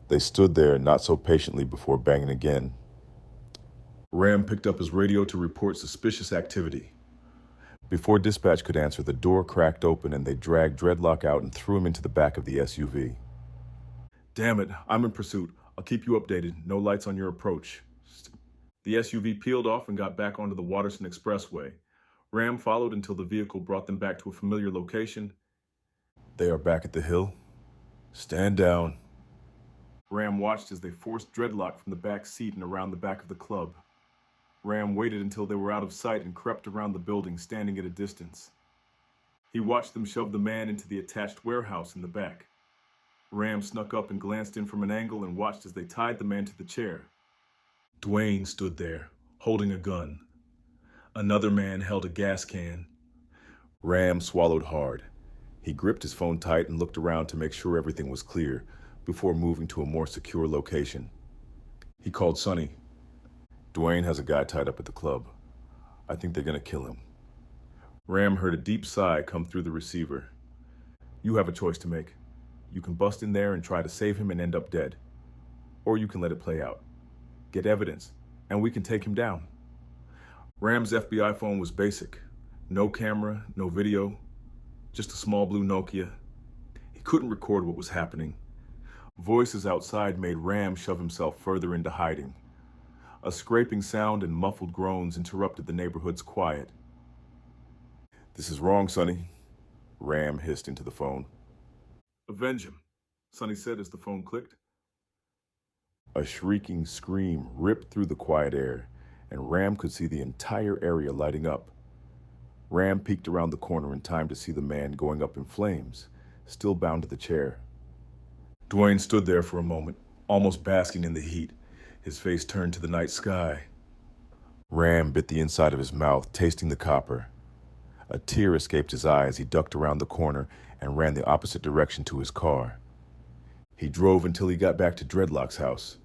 They stood there not so patiently before banging again. Ram picked up his radio to report suspicious activity. Before dispatch could answer, the door cracked open and they dragged Dreadlock out and threw him into the back of the SUV. Damn it, I'm in pursuit. I'll keep you updated. No lights on your approach. The SUV peeled off and got back onto the Waterson Expressway. Ram followed until the vehicle brought them back to a familiar location. They are back at the hill. Stand down. Ram watched as they forced Dreadlock from the back seat and around the back of the club. Ram waited until they were out of sight and crept around the building, standing at a distance. He watched them shove the man into the attached warehouse in the back. Ram snuck up and glanced in from an angle and watched as they tied the man to the chair. Duane stood there, holding a gun. Another man held a gas can. Ram swallowed hard. He gripped his phone tight and looked around to make sure everything was clear before moving to a more secure location. He called Sonny. Duane has a guy tied up at the club. I think they're gonna kill him. Ram heard a deep sigh come through the receiver. You have a choice to make. You can bust in there and try to save him and end up dead. Or you can let it play out. Get evidence, and we can take him down. Ram's FBI phone was basic. No camera, no video, just a small blue Nokia. He couldn't record what was happening. Voices outside made Ram shove himself further into hiding. A scraping sound and muffled groans interrupted the neighborhood's quiet. This is wrong, Sonny, Ram hissed into the phone. Avenge him, Sonny said as the phone clicked. A shrieking scream ripped through the quiet air, and Ram could see the entire area lighting up. Ram peeked around the corner in time to see the man going up in flames, still bound to the chair. Duane stood there for a moment, almost basking in the heat, his face turned to the night sky. Ram bit the inside of his mouth, tasting the copper. A tear escaped his eye as he ducked around the corner and ran the opposite direction to his car. He drove until he got back to Dreadlock's house.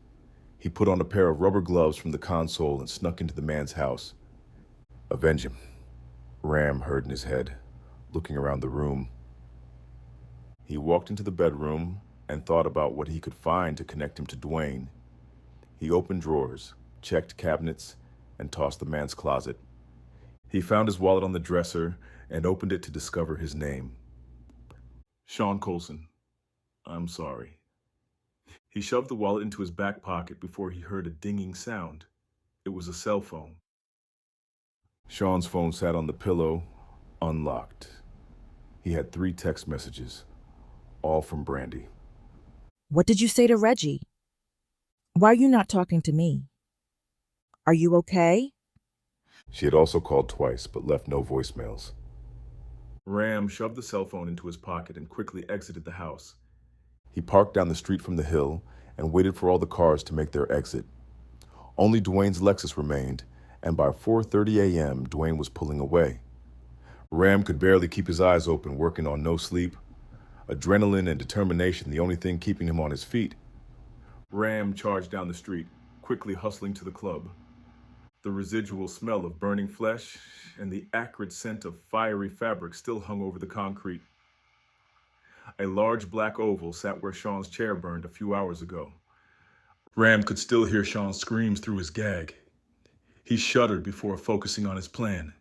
He put on a pair of rubber gloves from the console and snuck into the man's house. Avenge him, Ram heard in his head, looking around the room. He walked into the bedroom and thought about what he could find to connect him to Duane. He opened drawers, checked cabinets, and tossed the man's closet. He found his wallet on the dresser and opened it to discover his name. Sean Colson. I'm sorry. He shoved the wallet into his back pocket before he heard a dinging sound. It was a cell phone. Sean's phone sat on the pillow, unlocked. He had 3 text messages, all from Brandy. What did you say to Reggie? Why are you not talking to me? Are you okay? She had also called twice, but left no voicemails. Ram shoved the cell phone into his pocket and quickly exited the house. He parked down the street from the hill and waited for all the cars to make their exit. Only Duane's Lexus remained, and by 4:30 a.m., Duane was pulling away. Ram could barely keep his eyes open, working on no sleep. Adrenaline and determination the only thing keeping him on his feet. Ram charged down the street, quickly hustling to the club. The residual smell of burning flesh and the acrid scent of fiery fabric still hung over the concrete. A large black oval sat where Sean's chair burned a few hours ago. Ram could still hear Sean's screams through his gag. He shuddered before focusing on his plan.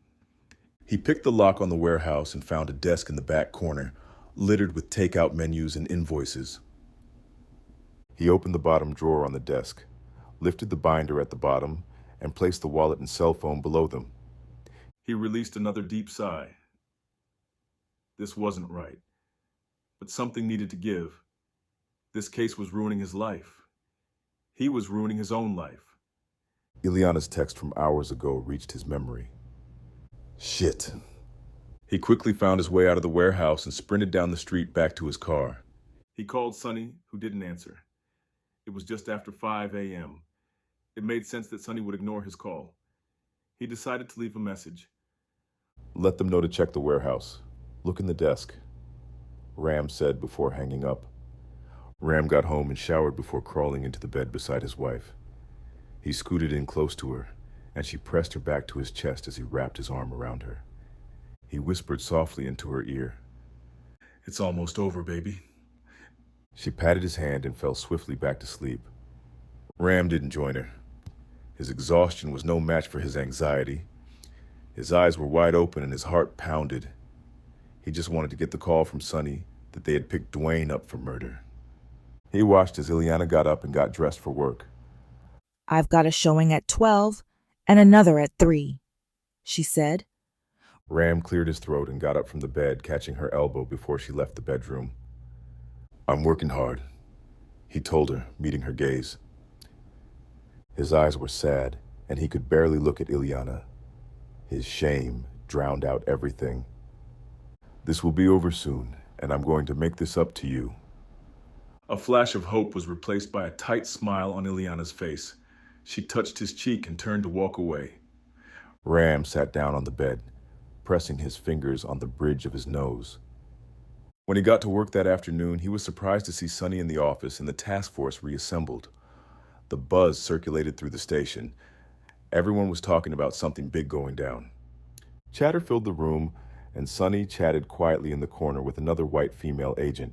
He picked the lock on the warehouse and found a desk in the back corner, littered with takeout menus and invoices. He opened the bottom drawer on the desk, lifted the binder at the bottom, and placed the wallet and cell phone below them. He released another deep sigh. This wasn't right, but something needed to give. This case was ruining his life. He was ruining his own life. Ileana's text from hours ago reached his memory. Shit. He quickly found his way out of the warehouse and sprinted down the street back to his car. He called Sonny, who didn't answer. It was just after 5 a.m. It made sense that Sonny would ignore his call. He decided to leave a message. Let them know to check the warehouse. Look in the desk, Ram said before hanging up. Ram got home and showered before crawling into the bed beside his wife. He scooted in close to her, and she pressed her back to his chest as he wrapped his arm around her. He whispered softly into her ear. It's almost over, baby. She patted his hand and fell swiftly back to sleep. Ram didn't join her. His exhaustion was no match for his anxiety. His eyes were wide open and his heart pounded. He just wanted to get the call from Sonny that they had picked Duane up for murder. He watched as Ileana got up and got dressed for work. I've got a showing at 12 and another at 3, she said. Ram cleared his throat and got up from the bed, catching her elbow before she left the bedroom. I'm working hard, he told her, meeting her gaze. His eyes were sad, and he could barely look at Ileana. His shame drowned out everything. This will be over soon, and I'm going to make this up to you. A flash of hope was replaced by a tight smile on Ileana's face. She touched his cheek and turned to walk away. Ram sat down on the bed, pressing his fingers on the bridge of his nose. When he got to work that afternoon, he was surprised to see Sonny in the office and the task force reassembled. The buzz circulated through the station. Everyone was talking about something big going down. Chatter filled the room, and Sonny chatted quietly in the corner with another white female agent.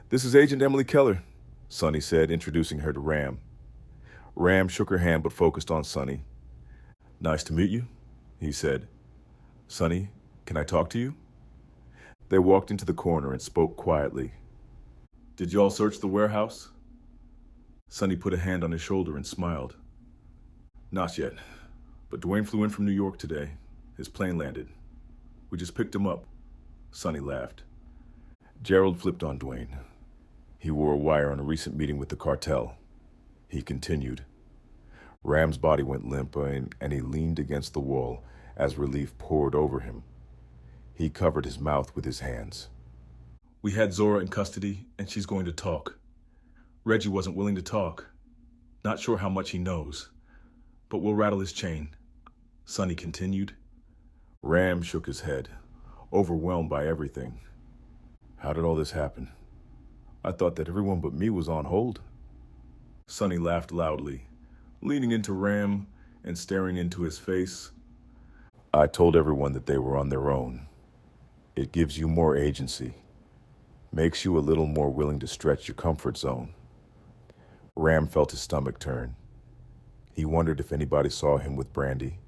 This is Agent Emily Keller, Sonny said, introducing her to Ram. Ram shook her hand but focused on Sonny. Nice to meet you, he said. Sonny, can I talk to you? They walked into the corner and spoke quietly. Did you all search the warehouse? Sonny put a hand on his shoulder and smiled. Not yet, but Duane flew in from New York today. His plane landed. We just picked him up. Sonny laughed. Gerald flipped on Duane. He wore a wire on a recent meeting with the cartel. He continued. Ram's body went limp and he leaned against the wall as relief poured over him. He covered his mouth with his hands. We had Zora in custody, and she's going to talk. Reggie wasn't willing to talk. Not sure how much he knows, but we'll rattle his chain. Sonny continued. Ram shook his head, overwhelmed by everything. How did all this happen? I thought that everyone but me was on hold. Sonny laughed loudly, leaning into Ram and staring into his face. I told everyone that they were on their own. It gives you more agency, makes you a little more willing to stretch your comfort zone. Ram felt his stomach turn. He wondered if anybody saw him with Brandy,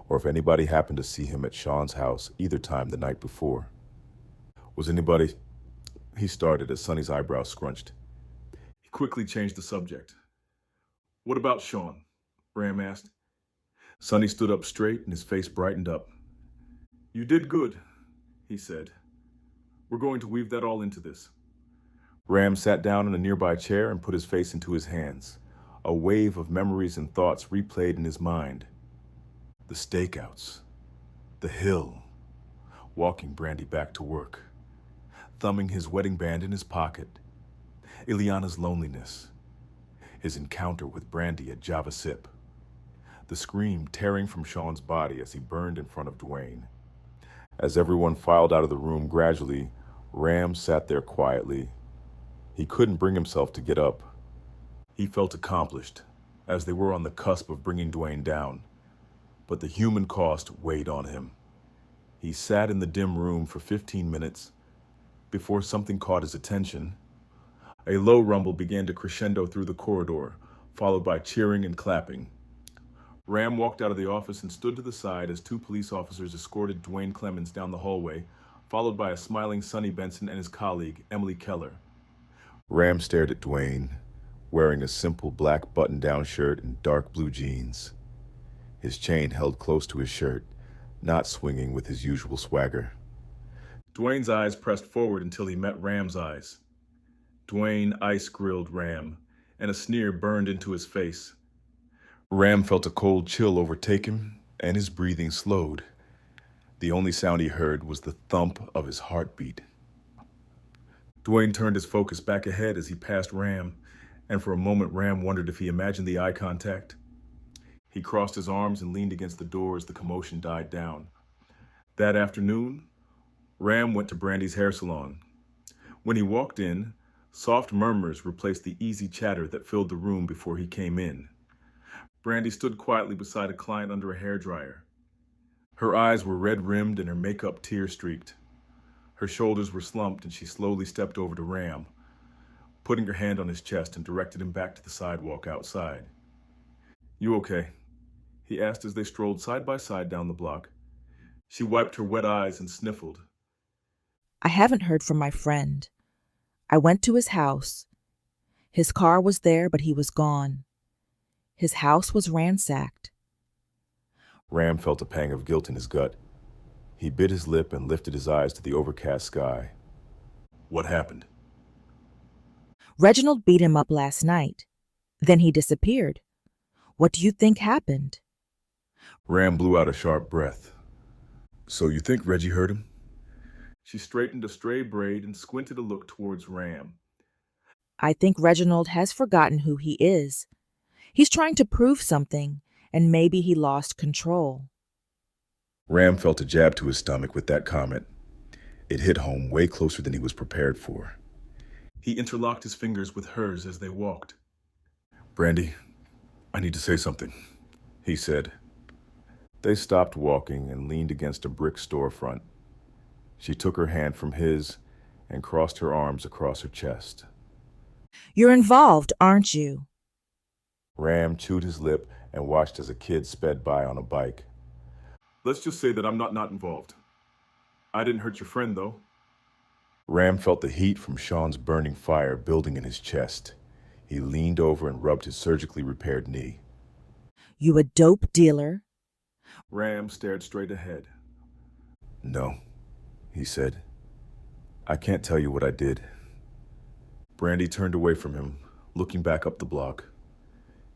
or if anybody happened to see him at Sean's house either time the night before. Was anybody... He started as Sonny's eyebrows scrunched. He quickly changed the subject. What about Sean? Ram asked. Sonny stood up straight and his face brightened up. You did good, he said. We're going to weave that all into this. Ram sat down in a nearby chair and put his face into his hands. A wave of memories and thoughts replayed in his mind. The stakeouts, the hill, walking Brandy back to work, thumbing his wedding band in his pocket, Ileana's loneliness, his encounter with Brandy at Java Sip, the scream tearing from Sean's body as he burned in front of Duane. As everyone filed out of the room gradually, Ram sat there quietly. He couldn't bring himself to get up. He felt accomplished, as they were on the cusp of bringing Duane down. But the human cost weighed on him. He sat in the dim room for 15 minutes before something caught his attention. A low rumble began to crescendo through the corridor, followed by cheering and clapping. Ram walked out of the office and stood to the side as two police officers escorted Duane Clemons down the hallway, followed by a smiling Sonny Benson and his colleague, Emily Keller. Ram stared at Duane, wearing a simple black button-down shirt and dark blue jeans. His chain held close to his shirt, not swinging with his usual swagger. Duane's eyes pressed forward until he met Ram's eyes. Duane ice-grilled Ram, and a sneer burned into his face. Ram felt a cold chill overtake him, and his breathing slowed. The only sound he heard was the thump of his heartbeat. Duane turned his focus back ahead as he passed Ram, and for a moment Ram wondered if he imagined the eye contact. He crossed his arms and leaned against the door as the commotion died down. That afternoon, Ram went to Brandy's hair salon. When he walked in, soft murmurs replaced the easy chatter that filled the room before he came in. Brandy stood quietly beside a client under a hairdryer. Her eyes were red-rimmed and her makeup tear-streaked. Her shoulders were slumped and she slowly stepped over to Ram, putting her hand on his chest and directed him back to the sidewalk outside. "You okay?" he asked as they strolled side by side down the block. She wiped her wet eyes and sniffled. I haven't heard from my friend. I went to his house. His car was there, but he was gone. His house was ransacked. Ram felt a pang of guilt in his gut. He bit his lip and lifted his eyes to the overcast sky. "What happened?" Reginald beat him up last night. Then he disappeared. What do you think happened? Ram blew out a sharp breath. "So you think Reggie hurt him?" She straightened a stray braid and squinted a look towards Ram. I think Reginald has forgotten who he is. He's trying to prove something, and maybe he lost control. Ram felt a jab to his stomach with that comment. It hit home way closer than he was prepared for. He interlocked his fingers with hers as they walked. "Brandy, I need to say something," he said. They stopped walking and leaned against a brick storefront. She took her hand from his and crossed her arms across her chest. You're involved, aren't you? Ram chewed his lip and watched as a kid sped by on a bike. "Let's just say that I'm not involved. I didn't hurt your friend, though." Ram felt the heat from Sean's burning fire building in his chest. He leaned over and rubbed his surgically repaired knee. You a dope dealer? Ram stared straight ahead. "No," he said. "I can't tell you what I did." Brandy turned away from him, looking back up the block.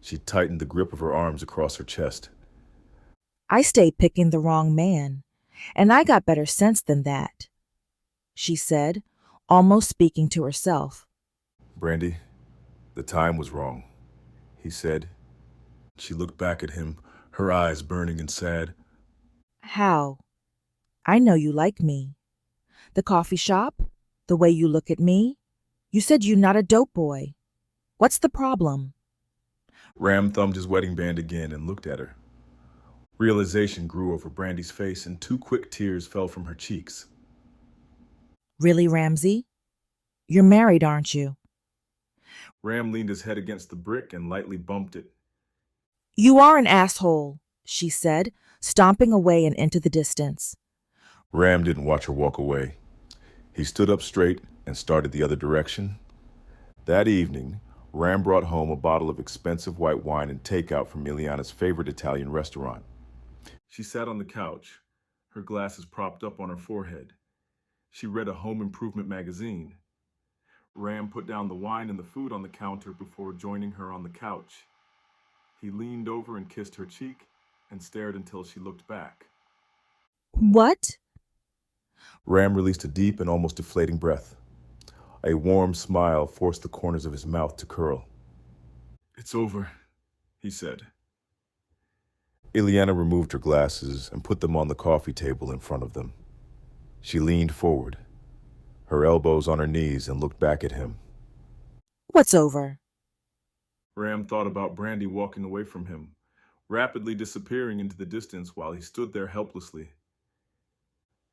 She tightened the grip of her arms across her chest. I stayed picking the wrong man, and I got better sense than that, she said, almost speaking to herself. "Brandy, the time was wrong," he said. She looked back at him, her eyes burning and sad. How? I know you like me. The coffee shop? The way you look at me? You said you're not a dope boy. What's the problem? Ram thumbed his wedding band again and looked at her. Realization grew over Brandy's face and 2 quick tears fell from her cheeks. Really, Ramsey? You're married, aren't you? Ram leaned his head against the brick and lightly bumped it. You are an asshole, she said, stomping away and into the distance. Ram didn't watch her walk away. He stood up straight and started the other direction. That evening, Ram brought home a bottle of expensive white wine and takeout from Ileana's favorite Italian restaurant. She sat on the couch, her glasses propped up on her forehead. She read a home improvement magazine. Ram put down the wine and the food on the counter before joining her on the couch. He leaned over and kissed her cheek and stared until she looked back. What? Ram released a deep and almost deflating breath. A warm smile forced the corners of his mouth to curl. It's over, he said. Ileana removed her glasses and put them on the coffee table in front of them. She leaned forward, her elbows on her knees, and looked back at him. What's over? Ram thought about Brandy walking away from him, rapidly disappearing into the distance while he stood there helplessly.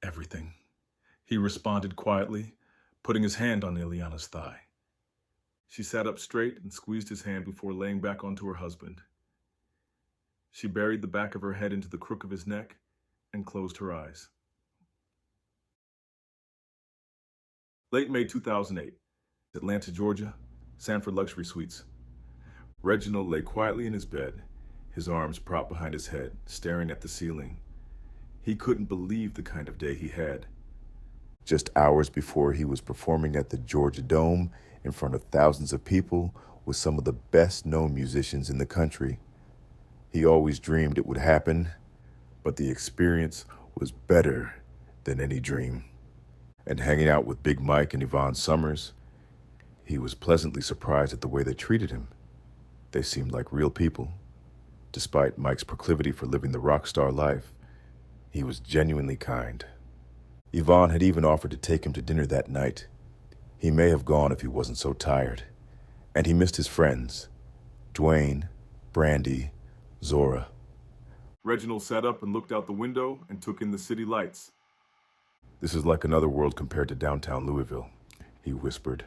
Everything, he responded quietly, putting his hand on Ileana's thigh. She sat up straight and squeezed his hand before laying back onto her husband. She buried the back of her head into the crook of his neck and closed her eyes. Late May 2008, Atlanta, Georgia, Sanford Luxury Suites. Reginald lay quietly in his bed, his arms propped behind his head, staring at the ceiling. He couldn't believe the kind of day he had. Just hours before, he was performing at the Georgia Dome in front of thousands of people with some of the best-known musicians in the country. He always dreamed it would happen, but the experience was better than any dream. And hanging out with Big Mike and Yvonne Summers, he was pleasantly surprised at the way they treated him. They seemed like real people. Despite Mike's proclivity for living the rock star life, he was genuinely kind. Yvonne had even offered to take him to dinner that night. He may have gone if he wasn't so tired. And he missed his friends, Duane, Brandy, Zora. Reginald sat up and looked out the window and took in the city lights. This is like another world compared to downtown Louisville, he whispered.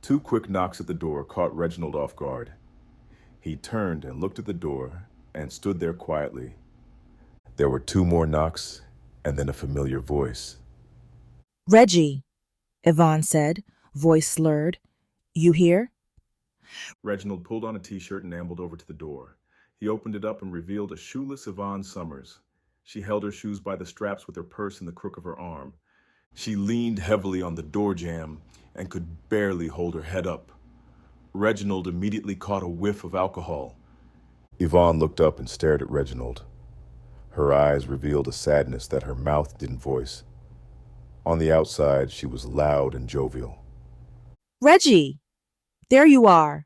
2 quick knocks at the door caught Reginald off guard. He turned and looked at the door and stood there quietly. There were 2 more knocks and then a familiar voice. Reggie, Yvonne said, voice slurred. You here? Reginald pulled on a t-shirt and ambled over to the door. He opened it up and revealed a shoeless Yvonne Summers. She held her shoes by the straps with her purse in the crook of her arm. She leaned heavily on the door jamb and could barely hold her head up. Reginald immediately caught a whiff of alcohol. Yvonne looked up and stared at Reginald. Her eyes revealed a sadness that her mouth didn't voice. On the outside, she was loud and jovial. Reggie, there you are,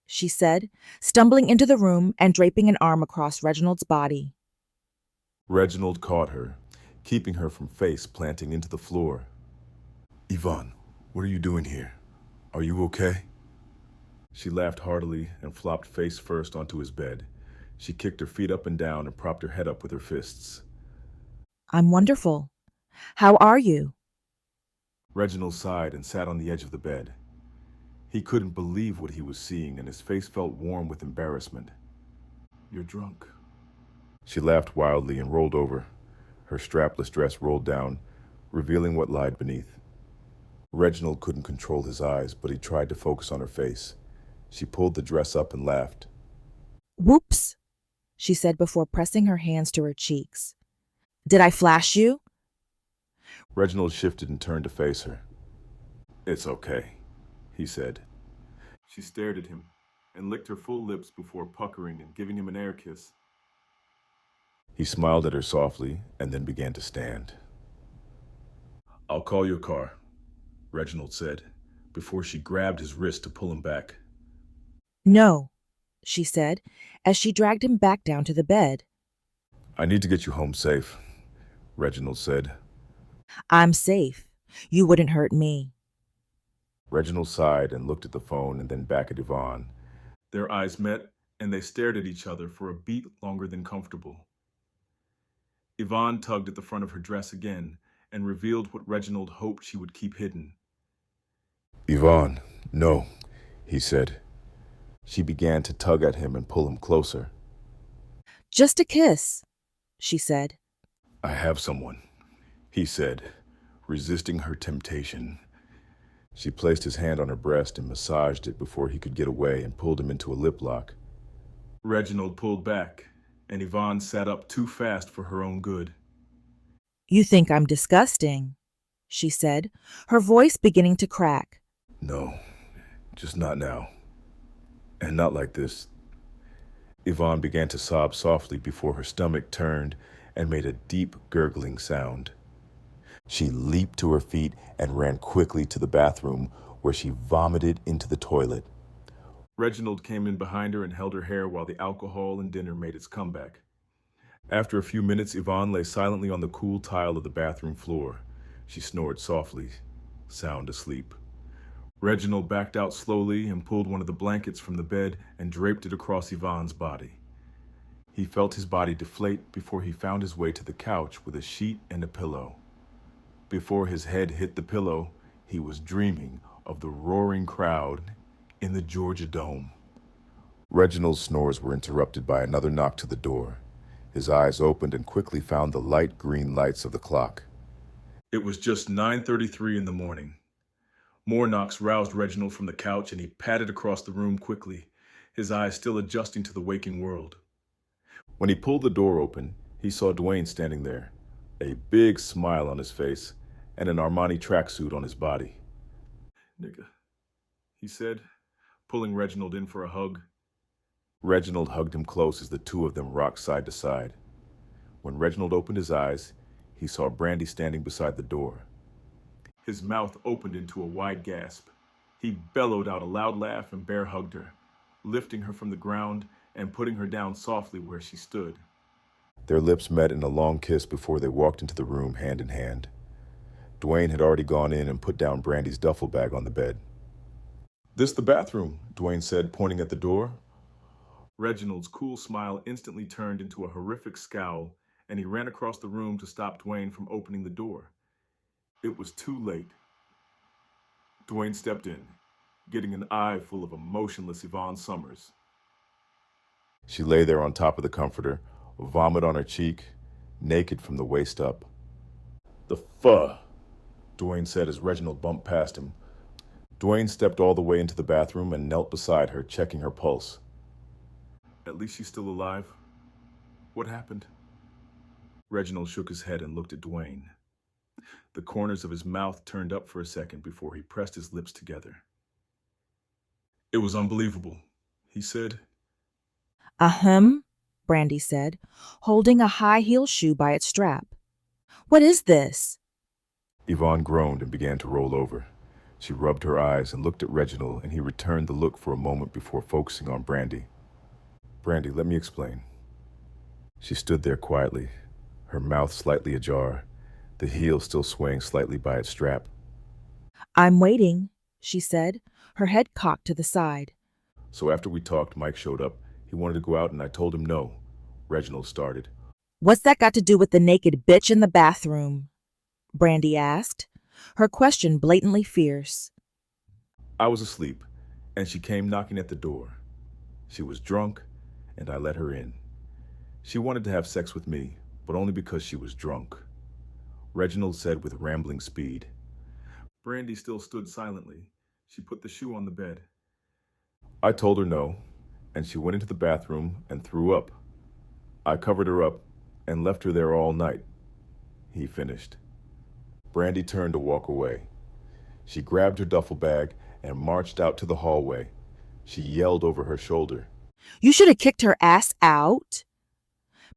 she said, stumbling into the room and draping an arm across Reginald's body. Reginald caught her, keeping her from face planting into the floor. Yvonne, what are you doing here? Are you okay? She laughed heartily and flopped face first onto his bed. She kicked her feet up and down and propped her head up with her fists. I'm wonderful. How are you? Reginald sighed and sat on the edge of the bed. He couldn't believe what he was seeing, and his face felt warm with embarrassment. You're drunk. She laughed wildly and rolled over. Her strapless dress rolled down, revealing what lied beneath. Reginald couldn't control his eyes, but he tried to focus on her face. She pulled the dress up and laughed. Whoops, she said before pressing her hands to her cheeks. Did I flash you? Reginald shifted and turned to face her. It's okay, he said. She stared at him and licked her full lips before puckering and giving him an air kiss. He smiled at her softly and then began to stand. I'll call your car, Reginald said, before she grabbed his wrist to pull him back. No, she said, as she dragged him back down to the bed. I need to get you home safe, Reginald said. I'm safe. You wouldn't hurt me. Reginald sighed and looked at the phone and then back at Yvonne. Their eyes met, and they stared at each other for a beat longer than comfortable. Yvonne tugged at the front of her dress again and revealed what Reginald hoped she would keep hidden. Yvonne, no, he said. She began to tug at him and pull him closer. Just a kiss, she said. I have someone, he said, resisting her temptation. She placed his hand on her breast and massaged it before he could get away and pulled him into a lip lock. Reginald pulled back, and Yvonne sat up too fast for her own good. You think I'm disgusting, she said, her voice beginning to crack. No, just not now. And not like this. Yvonne began to sob softly before her stomach turned and made a deep gurgling sound. She leaped to her feet and ran quickly to the bathroom, where she vomited into the toilet. Reginald came in behind her and held her hair while the alcohol and dinner made its comeback. After a few minutes, Yvonne lay silently on the cool tile of the bathroom floor. She snored softly, sound asleep. Reginald backed out slowly and pulled one of the blankets from the bed and draped it across Yvonne's body. He felt his body deflate before he found his way to the couch with a sheet and a pillow. Before his head hit the pillow, he was dreaming of the roaring crowd in the Georgia Dome. Reginald's snores were interrupted by another knock to the door. His eyes opened and quickly found the light green lights of the clock. It was just 9:33 in the morning. More knocks roused Reginald from the couch, and he padded across the room quickly, his eyes still adjusting to the waking world. When he pulled the door open, he saw Duane standing there, a big smile on his face and an Armani tracksuit on his body. Nigga, he said, pulling Reginald in for a hug. Reginald hugged him close as the two of them rocked side to side. When Reginald opened his eyes, he saw Brandy standing beside the door. His mouth opened into a wide gasp. He bellowed out a loud laugh and bear hugged her, lifting her from the ground and putting her down softly where she stood. Their lips met in a long kiss before they walked into the room hand in hand. Duane had already gone in and put down Brandy's duffel bag on the bed. "This the bathroom," Duane said, pointing at the door. Reginald's cool smile instantly turned into a horrific scowl, and he ran across the room to stop Duane from opening the door. It was too late. Duane stepped in, getting an eye full of emotionless Yvonne Summers. She lay there on top of the comforter, vomit on her cheek, naked from the waist up. "The fuh," Duane said as Reginald bumped past him. Duane stepped all the way into the bathroom and knelt beside her, checking her pulse. "At least she's still alive. What happened?" Reginald shook his head and looked at Duane. The corners of his mouth turned up for a second before he pressed his lips together. "It was unbelievable," he said. Ahem, Brandy said, holding a high heel shoe by its strap. "What is this?" Yvonne groaned and began to roll over. She rubbed her eyes and looked at Reginald, and he returned the look for a moment before focusing on Brandy. "Brandy, let me explain." She stood there quietly, her mouth slightly ajar, the heel still swaying slightly by its strap. "I'm waiting," she said, her head cocked to the side. "So after we talked, Mike showed up. He wanted to go out and I told him no." Reginald started. "What's that got to do with the naked bitch in the bathroom?" Brandy asked, her question blatantly fierce. "I was asleep, and she came knocking at the door. She was drunk, and I let her in. She wanted to have sex with me, but only because she was drunk," Reginald said with rambling speed. Brandy still stood silently. She put the shoe on the bed. "I told her no, and she went into the bathroom and threw up. I covered her up and left her there all night," he finished. Brandy turned to walk away. She grabbed her duffel bag and marched out to the hallway. She yelled over her shoulder, "You should have kicked her ass out."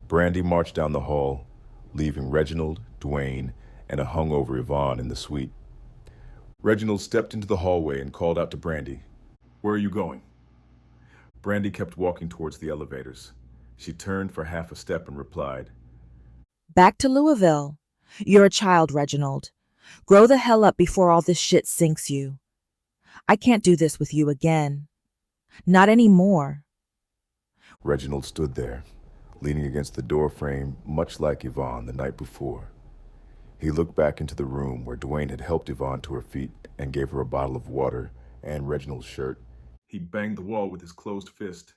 Brandy marched down the hall, leaving Reginald, Duane, and a hungover Yvonne in the suite. Reginald stepped into the hallway and called out to Brandy. "Where are you going?" Brandy kept walking towards the elevators. She turned for half a step and replied, "Back to Louisville. You're a child, Reginald. Grow the hell up before all this shit sinks you. I can't do this with you again. Not anymore." Reginald stood there, leaning against the door frame, much like Yvonne the night before. He looked back into the room where Duane had helped Yvonne to her feet and gave her a bottle of water and Reginald's shirt. He banged the wall with his closed fist.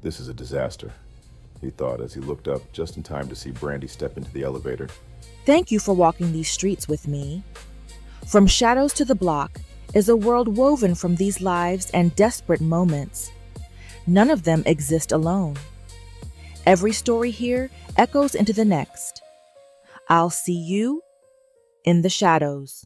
"This is a disaster," he thought as he looked up just in time to see Brandy step into the elevator. "Thank you for walking these streets with me. From shadows to the block is a world woven from these lives and desperate moments. None of them exist alone. Every story here echoes into the next. I'll see you in the shadows."